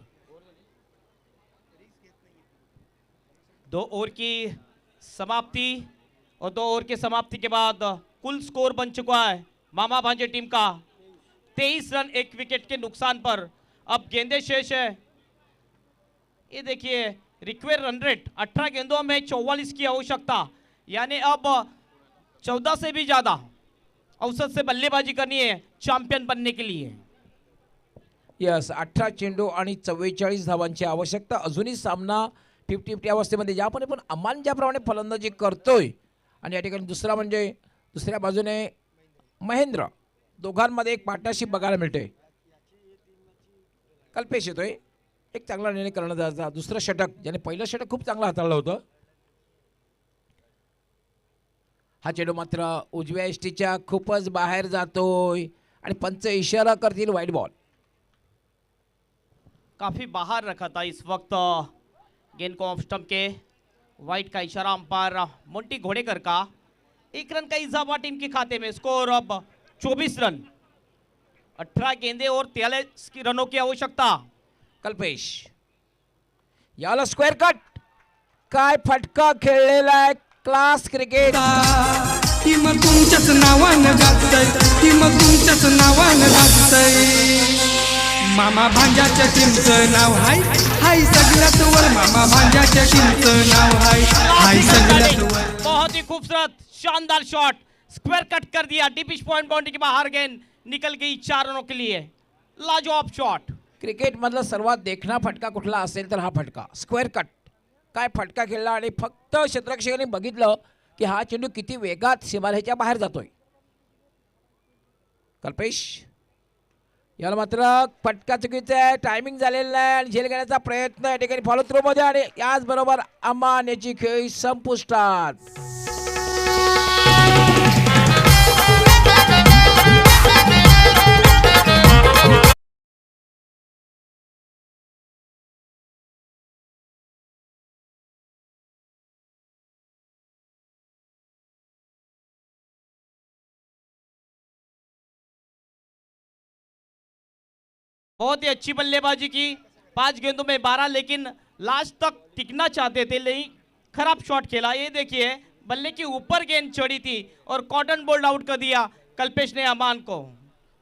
F: 2 over की समाप्ति और 2 ओवर की समाप्ति के बाद कुल स्कोर बन चुका है मामा भांजे टीम का 23 रन, 1 विकेट के नुकसान पर। अब गेंदे शेष है, ये देखिए रिक्वायर रन रेट 18 गेंदों में 44 की आवश्यकता, यानी अब 14 से भी ज्यादा औसत से बल्लेबाजी करनी है चैंपियन बनने के लिए।
A: यस, 18 चेंडू आणि 44 धावांची आवश्यकता. अजूनही सामना 50-50 अवस्थेमध्ये, ज्याप्रमाणे पण अमान ज्याप्रमाणे फलंदाजी करतोय, आणि या ठिकाणी दुसरा म्हणजे दुसऱ्या बाजूने महेंद्र, दोघांमध्ये एक पार्टनरशिप बघायला मिळते. कल्पेश येतोय, एक चांगला निर्णय करण्याचा. दुसरं षटक, ज्याने पहिलं षटक खूप चांगलं हाताळलं होतं. हा चेंडू मात्र उजव्या यष्टीच्या खूपच बाहेर जातोय आणि पंच इशारा करतील वाईड बॉल.
F: काफी बाहर रखा था इस वक्त गेंद को ऑफ स्टंप के, वाइट का इशारा अंपायर मोंटी घोड़ेकर का। 1 रन का इजाफा टीम के खाते में, स्कोर अब 24 रन, 18 गेंदे और 43 की रनों की आवश्यकता।
A: कल्पेश, याला स्क्वेअर कट, काय फटका खेळलेला आहे. Class cricket.
E: टीम तुमच्याच नावानं गाजतय, टीम तुमच्याच नावानं गाजतय. मामा भांजाच्या टीमचं नाव हाय, हाय सगळ्यात वर. मामा भांजाच्या टीमचं नाव हाय, हाय सगळ्यात वर.
F: बहुत ही खूबसूरत शानदार शॉट, स्क्वायर कट कर दिया, डीपिश पॉइंट बाउंड्री के बाहर गेंद निकल गई 4 रनों के लिए। लाजवाब शॉट।
A: क्रिकेटमधला सर्वात देखणा फटका कुठला असेल तर हा फटका, स्क्वेअर कट. काय फटका खेळला, आणि फक्त क्षेत्ररक्षकांनी बघितलं की हा चेंडू किती वेगात सीमारेषेच्या बाहेर जातोय. कल्पेश, याला मात्र फटका चुकीचा आहे, टायमिंग झालेला आहे आणि झेल घेण्याचा प्रयत्न या ठिकाणी फॉलो थ्रू मध्ये, आणि याचबरोबर अमान याची खेळी संपुष्टात.
F: बहुत ही अच्छी बल्लेबाजी की, 5 गेंदों में 12, लेकिन लास्ट तक टिकना चाहते थे, लेकिन खराब शॉट खेला। ये देखिए बल्ले के ऊपर गेंद चढ़ी थी और कॉटन बोल्ड आउट कर दिया कल्पेश ने अमान को।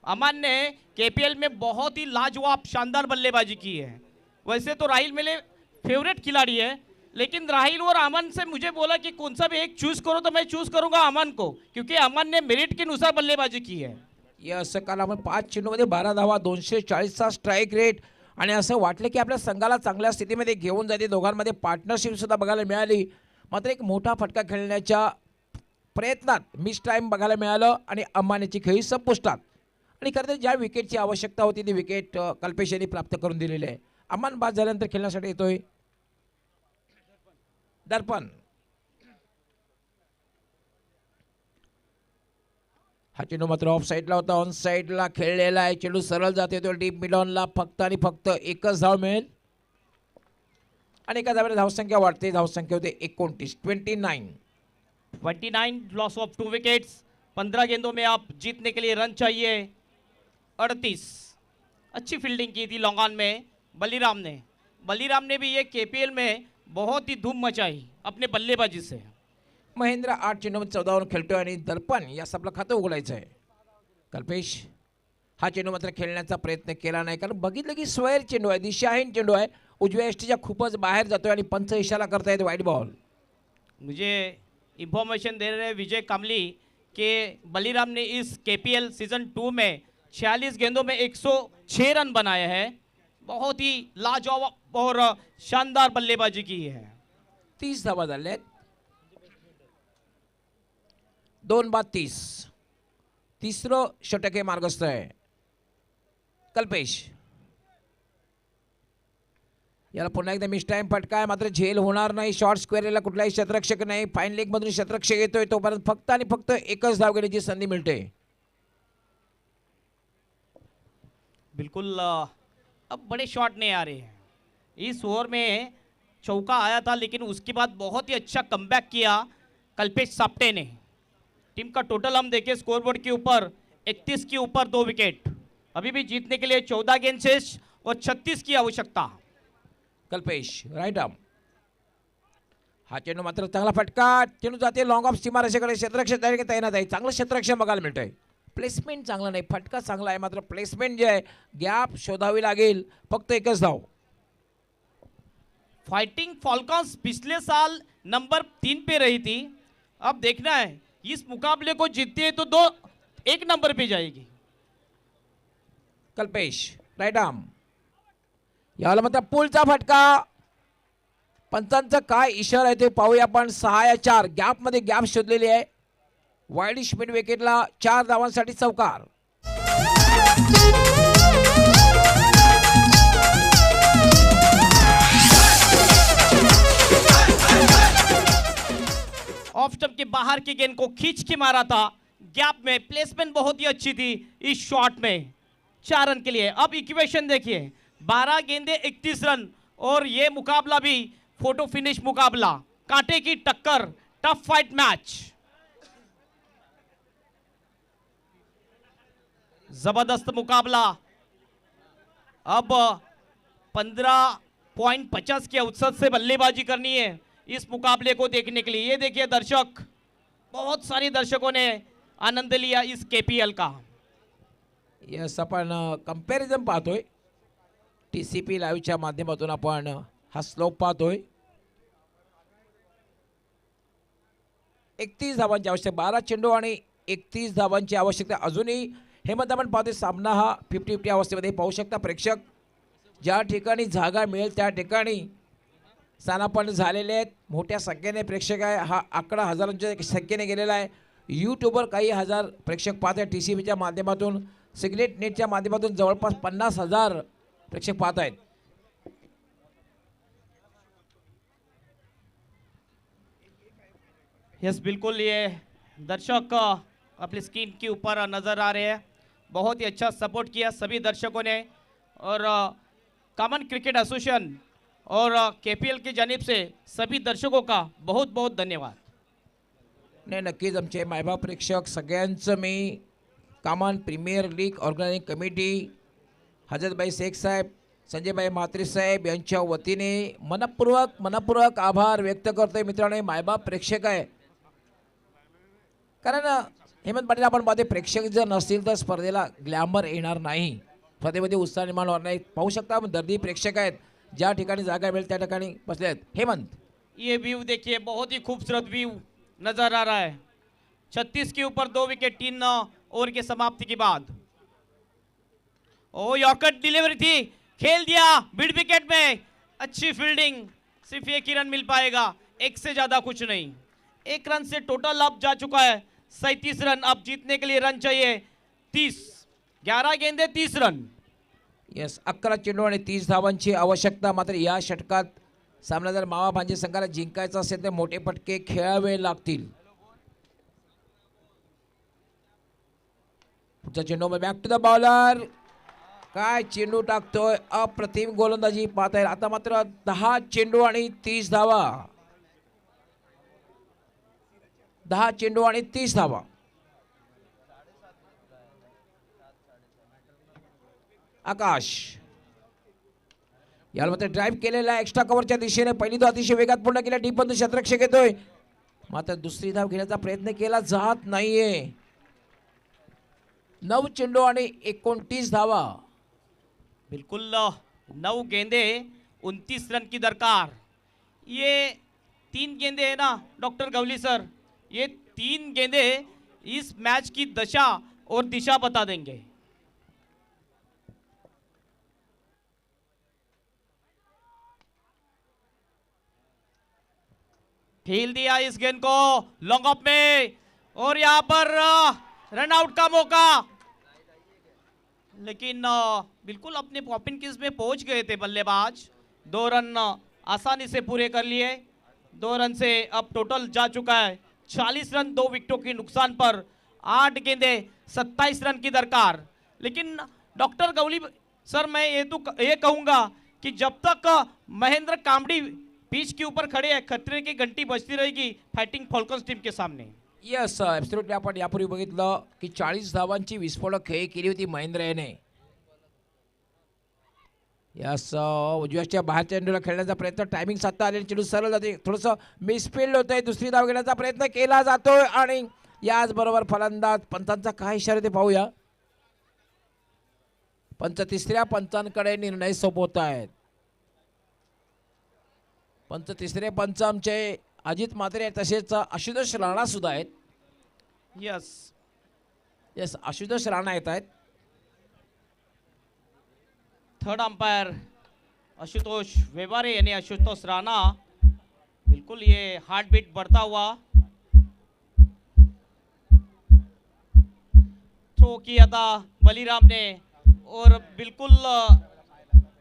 F: अमान ने केपीएल में बहुत ही लाजवाब शानदार बल्लेबाजी की है। वैसे तो राहिल मेरे फेवरेट खिलाड़ी है, लेकिन राहिल और अमन से मुझे बोला कि कौन सा भी एक चूज करो, तो मैं चूज करूंगा अमन को, क्योंकि अमन ने मेरिट के अनुसार बल्लेबाजी की है।
A: हे असं काल आपण 5 चेंडूमध्ये 12 धावा, 240चा स्ट्राईक रेट, आणि असं वाटलं की आपल्या संघाला चांगल्या स्थितीमध्ये घेऊन जाते. दोघांमध्ये पार्टनरशिप सुद्धा बघायला मिळाली. मात्र एक मोठा फटका खेळण्याच्या प्रयत्नात मिस टाईम बघायला मिळालं आणि अंबानीची खेळी संपुष्टात. आणि खरं तर ज्या विकेटची आवश्यकता होती ती विकेट कल्पेश यांनी प्राप्त करून दिलेली आहे. अमान बाद झाल्यानंतर खेळण्यासाठी येतोय दर्पण. हा चेंडू मात्र ऑफ साईडला होता, ऑन साईडला खेळलेला आहे. चेंडू सरळ जाते तो डीप मिडॉनला. फक्त आणि फक्त एकच धाव मिळेल आणि एका धावेने धावसंख्या वाढते. धावसंख्या होते 29.
F: 29 लॉस ऑफ 2 विकेट्स। 15 गेंदों में आप जीतने के लिए रन चाहिए 38। अच्छी फील्डिंग की थी लॉन्ग ऑन में बलीराम ने भी ये केपीएल में बहुत ही धूम मचाई अपने बल्लेबाजी से।
A: महेंद्र 8 चेंडूमध्ये 14 खेळतोय आणि दर्पण यास आपलं खातं उघडायचं आहे. कल्पेश हा चेंडू मात्र खेळण्याचा प्रयत्न केला नाही, कारण बघितलं की स्वैर चेंडू आहे, दिशाहीन चेंडू आहे, उजव्या एसटीच्या खूपच बाहेर जातोय आणि पंच इशारा करतायत वाईट बॉल.
F: मुझे इंफॉर्मेशन दे रहे हैं विजय कामली कि बलीराम ने इस केपीएल सीजन 2 में 46 गेंदों में 106 रन बनाए हैं। बहुत ही लाजवाब और शानदार बल्लेबाजी की है।
A: 30 धावा झाल्या आहेत. 2 बाद 30. तिसरं षटक हे मार्गस्थ आहे. कल्पेश याला पुन्हा एकदा मिस टाइम फटका आहे, मात्र झेल होणार नाही. शॉर्ट स्क्वेअरला कुठलाही क्षेत्ररक्षक नाही. फाईन लेग मधून क्षेत्ररक्षक येतोय, तोपर्यंत फक्त आणि फक्त एकच धाव घेण्याची संधी मिळते.
F: बिल्कुल अब बड़े शॉट नहीं आ रहे हैं। इस ओवर में चौका आया था, लेकिन उसके बाद बहुत ही अच्छा कमबैक किया कल्पेश साप्टे ने। टीम का टोटल हम देखें स्कोरबोर्ड के ऊपर 31 के ऊपर 2 विकेट। अभी भी जीतने के लिए 14 गेंद शेष और 36 की आवश्यकता।
A: Kalpesh right arm. हा चेंडू मात्र चांगला फटका. चेंडू जाते लॉंग ऑफ सीमारेषेकडे. क्षेत्ररक्षक तैनात आहे. चांगलं क्षेत्ररक्षक बघायला मिळतंय. प्लेसमेंट चांगला नाही, फटका चांगला आहे, मात्र प्लेसमेंट जे आहे गॅप शोधावी लागेल. फक्त एकच धाव.
F: फाइटिंग फॉल्कॉन्स पिछले साल नंबर 3 पे रही थी। अब देखना है इस मुकाबले को जीतती है तो 1 नंबर पे जाएगी।
A: Kalpesh right arm. याला मात्र पुलचा फटका. पंचांचा काय इशारा आहे ते पाहूया आपण. 6 या 4 गॅपमध्ये गॅप शोधलेली आहे. वाईडिश मिड विकेटला 4 धावांसाठी चौकार.
F: ऑफ स्टंप के बाहर की गेंद को खींच के मारा था गैप में। प्लेसमेंट बहुत ही अच्छी थी इस शॉट में। 4 रन के लिए। अब इक्वेशन देखिए, 12 गेंदे 31 रन, और ये मुकाबला भी फोटो फिनिश मुकाबला, कांटे की टक्कर, टफ फाइट मैच। जबरदस्त मुकाबला। अब 15.50 के औसत से बल्लेबाजी करनी है इस मुकाबले को देखने के लिए। ये देखिए दर्शक, बहुत सारे दर्शकों ने आनंद लिया इस केपीएल का।
A: यस, आपण कंपॅरिझन पाहतोय. TCP लाईव्हच्या माध्यमातून आपण हा स्लोप पाहतोय. 31 धावांची आवश्यकता. 12 चेंडू आणि 31 धावांची आवश्यकता. अजूनही हे मत आपण पाहतोय. सामना हा 50-50 अवस्थेमध्ये पाहू शकता प्रेक्षक. ज्या ठिकाणी जागा मिळेल त्या ठिकाणी स्थानापन्न झालेले आहेत. मोठ्या संख्येने प्रेक्षक आहे. हा आकडा हजारांच्या संख्येने गेलेला आहे. यूट्यूबवर काही हजार प्रेक्षक पाहत आहेत. TCPच्या माध्यमातून, सिग्नेट नेटच्या माध्यमातून जवळपास 50,000 प्रेक्षक पाहत आहेत.
F: यस बिल्कुल, ये दर्शक अपनी स्क्रीन के ऊपर नज़र आ रहे हैं। बहुत ही अच्छा सपोर्ट किया सभी दर्शकों ने, और कॉमन क्रिकेट एसोसिएशन और केपीएल की जानिब से सभी दर्शकों का बहुत बहुत धन्यवाद।
A: नाही, नक्कीच आमचे मायबाप प्रेक्षक सगळ्यांचं मी common premier league organising committee हजरतभाई शेख साहेब, संजयभाई म्हात्रे साहेब यांच्या वतीने मनपूर्वक आभार व्यक्त करतोय. मित्रांनो, मायबाप प्रेक्षक आहे, कारण हेमंत पाटील आपण पाहते प्रेक्षक जर नसतील तर स्पर्धेला ग्लॅमर येणार नाही, स्पर्धेमध्ये उत्साह निर्माण होणार नाही. पाहू शकता आपण दर्दी प्रेक्षक आहेत, ज्या ठिकाणी जागा मिळेल त्या ठिकाणी बसले आहेत. हेमंत,
F: ये व्यू देखिए, बहुत ही खूबसूरत व्यू नजर आ रहा है. 36 के ऊपर 2 विकेट 3 ओवर के समाप्ति के बाद. ओ यॉर्कर डिलीवरी थी, खेल दिया मिड विकेट में. अच्छी फील्डिंग, सिर्फ एक ही रन मिल पाएगा, एक से ज्यादा कुछ नहीं. 1 रन से टोटल अब जा चुका है 37 रन. अब जीतने के लिए रन चाहिए 30. 11 गेंदे 30 रन.
A: यस, 11 चेंडू आणि 30 धावांची आवश्यकता. मात्र या षटकात सामना जर मावा भांजे संघाला जिंकायचा असेल तर मोठे फटके खेळावे लागतील. पुढचा चेंडू बॅक टू द बॉलर. काय चेंडू टाकतोय, अप्रतिम गोलंदाजी पाहत आहे. आता मात्र 10 चेंडू आणि 30 धावा. 10 चेंडू आणि 30 धावा. आकाश याला मात्र ड्राईव्ह केलेला एक्स्ट्रा कव्हरच्या दिशेने. पहिली धाव अतिशय वेगात पूर्ण केल्या, डीप बंधू शतरक्षक येतोय, मात्र दुसरी धाव घेण्याचा प्रयत्न केला जात नाहीये. 9 चेंडू आणि 29 धावा.
F: बिल्कुल 9 गेंदे 29 रन की दरकार. ये 3 गेंदे है ना डॉक्टर गवली सर, ये 3 गेंदे इस मैच की दशा और दिशा बता देंगे. खेल दिया इस गेंद को लॉन्ग ऑफ में, और यहां पर रन आउट का मौका, लेकिन बिल्कुल अपने पॉपिन किस में पहुंच गए थे बल्लेबाज. 2 रन आसानी से पूरे कर लिए. 2 रन से अब टोटल जा चुका है 40 रन 2 विकेटों के नुकसान पर. 8 गेंदे 27 रन की दरकार. लेकिन डॉक्टर गवली सर, मैं ये कहूंगा कि जब तक महेंद्र कामड़ी पिच के ऊपर खड़े हैं, खतरे की घंटी बजती रहेगी फाइटिंग फॉल्कन्स टीम के सामने.
A: Yes, absolutely. आपण यापूर्वी बघितलं की 40 धावांची विस्फोटक खेळी केली होती महेंद्र याने. यस, उजव्याच्या बाहेरच्या चेंडूला खेळण्याचा प्रयत्न, टायमिंग साधता आलेली चेंडू सरळ जाते, थोडंसं मिसफिल्ड होत आहे. दुसरी धाव घेण्याचा प्रयत्न केला जातोय आणि याचबरोबर फलंदाज पंचांचा काय इशारा ते पाहूया. पंच तिसऱ्या पंचांकडे निर्णय सोपवत आहेत. पंच तिसरे पंच आमचे अजित म्हात्रे आहेत, तसेच आशुतोष राणा सुद्धा आहेत.
F: यस,
A: आशुतोष राणा येत आहेत.
F: थर्ड अंपायर आशुतोष वेवारे यानी आशुतोष राणा. बिल्कुल ये हार्ट बीट बढ़ता हुआ. थ्रो किया था बलीराम ने, और बिल्कुल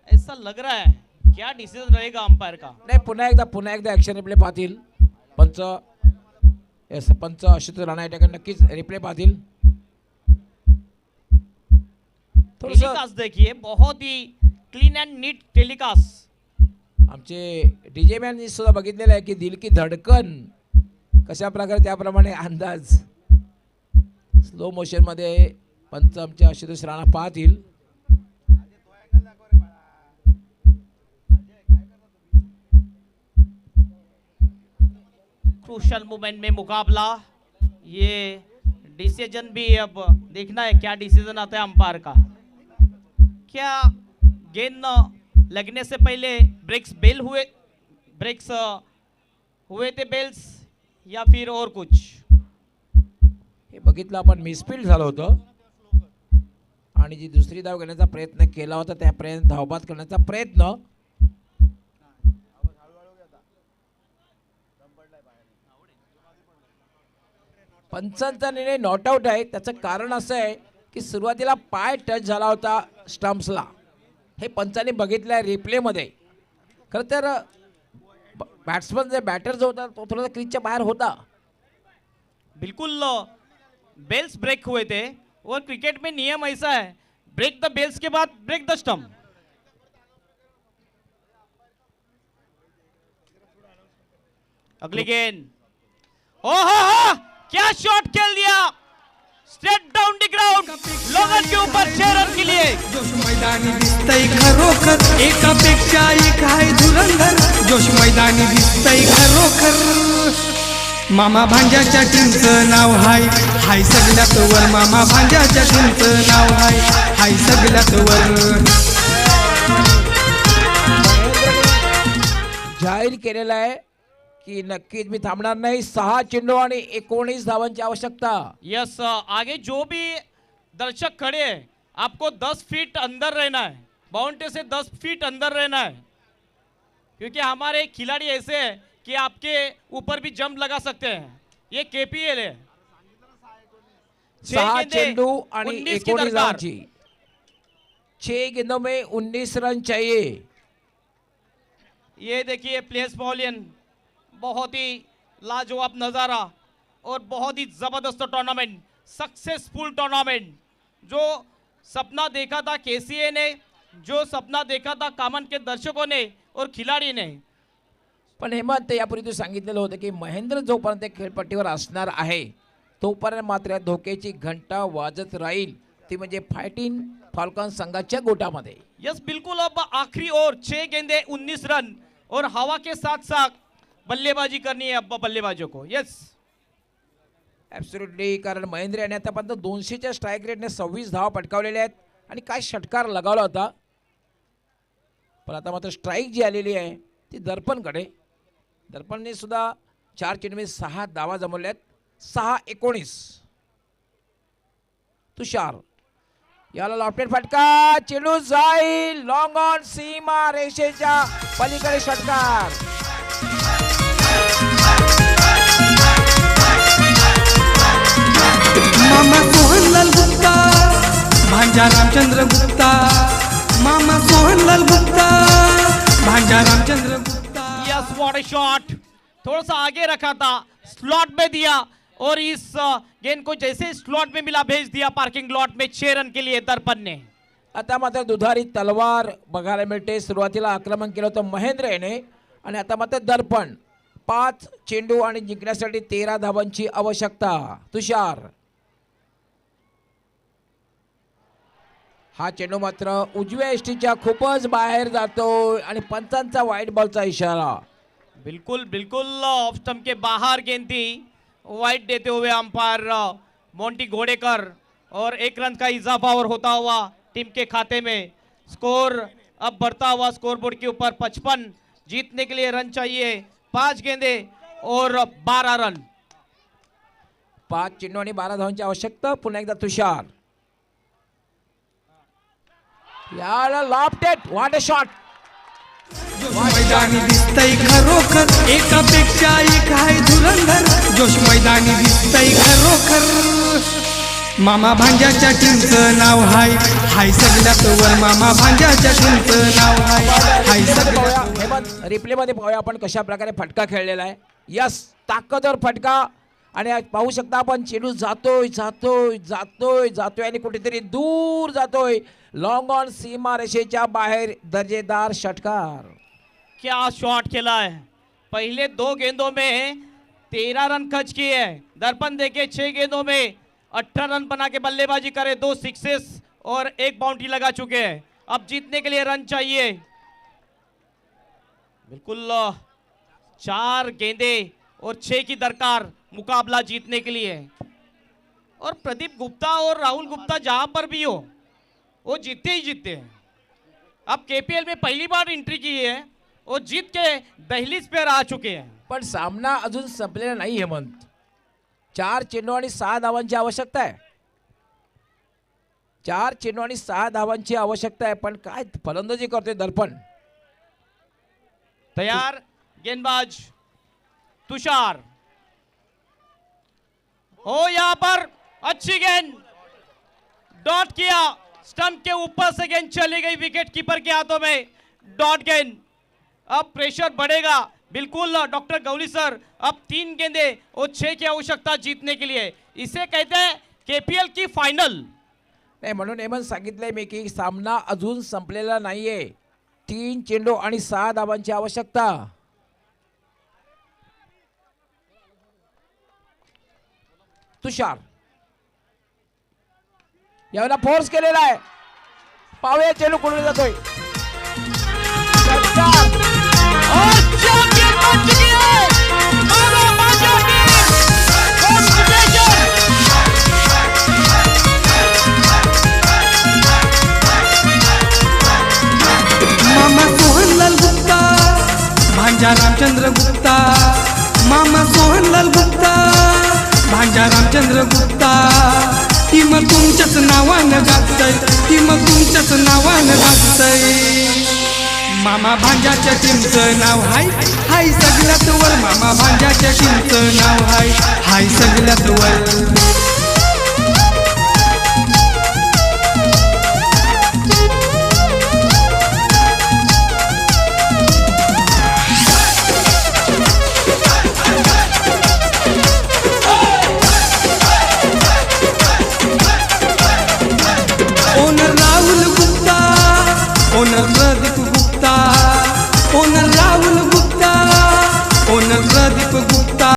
F: ऐसा लग रहा है क्या डिसीजन रहेगा अंपायर का.
A: नाही, पुन्हा एकदा ऍक्शन रिप्ले पाहतील पंच. यस, पंच आशुतोष राणा या ठिकाणी नक्कीच रिप्ले पाहतील. थोडंसं
F: टेलीकास्ट देखिए, बहुत ही क्लीन एंड नीट टेलीकास्ट.
A: आमचे डीजे मॅन सुद्धा बघितलेलं आहे की दिल की धडकन कशा प्रकारे, त्याप्रमाणे अंदाज स्लो मोशन मध्ये पंच आमचे आशुतोष राणा पाहतील.
F: क्रूशल मोमेंट में मुकाबला, ये डिसीजन भी अब देखना है क्या डिसीजन आता है अंपायर का. क्या गेंद लगने से पहले ब्रेक्स हुए थे बेल्स, या फिर और कुछ.
A: हे बघितलं आपण, मिसफिल्ड झालं होतं आणि जी दुसरी धाव घेण्याचा प्रयत्न केला होता त्या धावबाद करण्याचा प्रयत्न. पंचांचा निर्णय नॉट आउट आहे. त्याचं कारण असं आहे की सुरुवातीला पाय टच झाला होता स्टंप्सला. हे पंचांनी बघितलं आहे रिप्लेमध्ये. खरं तर बॅट्समन जे बॅटर जो होता तो थोडासा क्रीजच्या बाहेर होता.
F: बिल्कुल बेल्स ब्रेक हुए थे, और क्रिकेट में नियम ऐसा है, ब्रेक द बेल्स के बाद ब्रेक द स्टंप. अगली गेंद, हो क्या शॉट खेल दिया, स्ट्रेट डाउन द ग्राउंड, लो मदन के ऊपर 6 रन के लिए।
E: जोश मैदानी दिसतंय खरोखर एकापेक्षा एक आहे धुरंधर जोश मैदानी दिसतंय खरोखर मामा भांजाच्या टीमचं नाव हाय सगळ्यात वर मामा भांजाच्या टीमचं नाव हाय सगळ्यात वर
A: जाहीर केलेलं आहे की नक्कीच मी थांबणार नाही. 6 चेंडू आणि 19 धावांची आवश्यकता.
F: यस, आगे जो भी दर्शक खड़े हैं आपको 10 फीट अंदर रहना है, बाउंड्री से 10 फीट अंदर रहना है, क्योंकि हमारे खिलाड़ी ऐसे हैं कि आपके ऊपर भी जंप लगा सकते हैं. ये केपीएल है.
A: 6
F: गेंदें,
A: चेंडू आणि
F: 19 की
A: 19
F: दरकार.
A: धावांची. 6 गेंदों में 19 रन चाहिए.
F: ये देखिए प्लेस पॉलियन, बहुत ही लाजवाब नज़ारा और बहुत ही ज़बरदस्त टूर्नामेंट, सक्सेसफुल टूर्नामेंट. जो सपना देखा था केसीए ने, जो सपना देखा था कामन के दर्शकों ने और खिलाड़ी ने.
A: पण हेमंत, यापूर्वी तू सांगितलेलं होतं की महेंद्र जोपर्यंत खेळपट्टीवर असणार आहे तोपर्यंत मात्र धोक्याची घंटा वाजत राहील, ती म्हणजे फायटिंग फाल्कॉन संघाच्या गोटामध्ये.
F: यस बिल्कुल. अब आखिरी ओवर 6 गेंदे 19 रन और हवा के साथ साथ बल्लेबाजी करनी है अब बल्लेबाजों को. यस
A: ॲब्सोल्युटली, कारण महेंद्र याने आतापर्यंत 200च्या स्ट्राईक रेटने 26 धावा पटकावलेल्या आहेत आणि काय षटकार लगावला होता. पण आता मात्र स्ट्राईक जी आलेली आहे ती दर्पणकडे. दर्पणने सुद्धा 4 चेंडूमध्ये 6 धावा जमवल्या आहेत. 6-19. तुषार याला लॉफ्टेड फटका, चेंडू जाईल लॉंग ऑन सीमा रेषेच्या पलीकडे षटकार.
E: मामा सोहनलाल गुप्ता भांजा रामचंद्र गुप्ता मामा सोहनलाल गुप्ता भांजा Ramchandra Gupta.
F: Yes, what a shot. थोड़ा सा आगे रखा था, स्लॉट में दिया और इस गेंद को जैसे स्लॉट में मिला भेज दिया पार्किंग लॉट में. 6 रन के लिए दर्पण ने.
A: आता मात्र दुधारी तलवार बघायला मिळते. सुरुवातीला आक्रमण केलं होतं महेंद्र याने आणि आता मात्र दर्पण. 5 चेंडू आणि जिंकण्यासाठी 13 धावांची आवश्यकता. तुषार हा चेंडू मात्र उजव्या एसटीच्या खूपच बाहेर जातोय आणि पंचांचा वाईट बॉलचा इशारा.
F: बिल्कुल बिल्कुल ऑफ स्टंप के बाहर गेंद थी, वाइड देते हुए अंपायर मोंटी घोड़ेकर और 1 रन का इजाफा और होता हुआ टीम के खाते में. स्कोर अब बढ़ता हुआ स्कोरबोर्ड के ऊपर 55. जीतने के लिए रन चाहिए 5 गेंदे और 12 रन.
A: 5 चेंडू आणि 12 धावांची आवश्यकता. पुन्हा एकदा तुषार याला लॉफ्टेड. What a shot.
E: जोश मैदानी दिसतंय खरोखर एकापेक्षा एक आहे धुरंधर जोश मैदानी दिसतंय खरोखर मामा भांजाच्या टीमचं नाव हाय सगळ्यात वर मामा भांजाच्या टीमचं नाव हाय सगळ्यात.
A: हेमंत, रिप्ले मध्ये पाहूया आपण कशा प्रकारे फटका खेळलेला आहे. यस, ताकदवर फटका आणि आज पाहू शकता आपण चेंडू जातोय जातोय जातोय जातोय आणि कुठेतरी दूर जातोय. लॉंग ऑन सीमा रेषेच्या बाहेर दर्जेदार षटकार.
F: क्या शॉट खेला है. पहले 2 गेंदों में 13 रन खर्च किए हैं. दर्पण देखे 6 गेंदों में 18 रन बना के बल्लेबाजी करे, 2 सिक्सेस और 1 बाउंड्री लगा चुके हैं. अब जीतने के लिए रन चाहिए. बिल्कुल 4 गेंदे और 6 की दरकार मुकाबला जीतने के लिए. और प्रदीप गुप्ता और राहुल गुप्ता जहां पर भी हो वो जीतते ही जीतते हैं. अब केपीएल में पहली बार एंट्री की है और जीत के दहलीज पे आ चुके हैं.
A: पण सामना अजून संपलेला नाही. हेमंत, 4 चेंडू आणि 6 धावांची आवश्यकता आहे. 4 चेंडू आणि 6 धावांची आवश्यकता आहे. पण काय फलंदाजी करतोय दर्पण.
F: तैयार गेंदबाज तुषार हो, यहां पर अच्छी गेंद डॉट किया. स्टंप के ऊपर से गेंद चली गई विकेट कीपर के हाथों में. डॉट गेंद. अब प्रेशर बढ़ेगा. बिल्कुल डॉक्टर गौली सर, अब 3 गेंदे और 6 की आवश्यकता जीतने के लिए. इसे कहते हैं केपीएल की फाइनल.
A: नाही, म्हणून हेमंत सांगितलंय मी की सामना अजून संपलेला नाहीये. 3 चेंडू आणि 6 धावांची आवश्यकता. तुषार यावेळेला फोर्स केलेला आहे. पाहूया चेंडू कुठे जातोय.
E: मामा सोहनलाल गुप्ता भांजा रामचंद्र गुप्ता, मामा सोहनलाल गुप्ता भांजा रामचंद्र गुप्ता, टीम तुमच्याच नावानं गाजतय, टीम तुमच्याच नावानं गाजतय. मामा भांजाच्या टीमचं नाव हाय हाय सगळ्यात वर, मामा भांजाच्या टीमचं नाव हाय हाय सगळ्यात वर.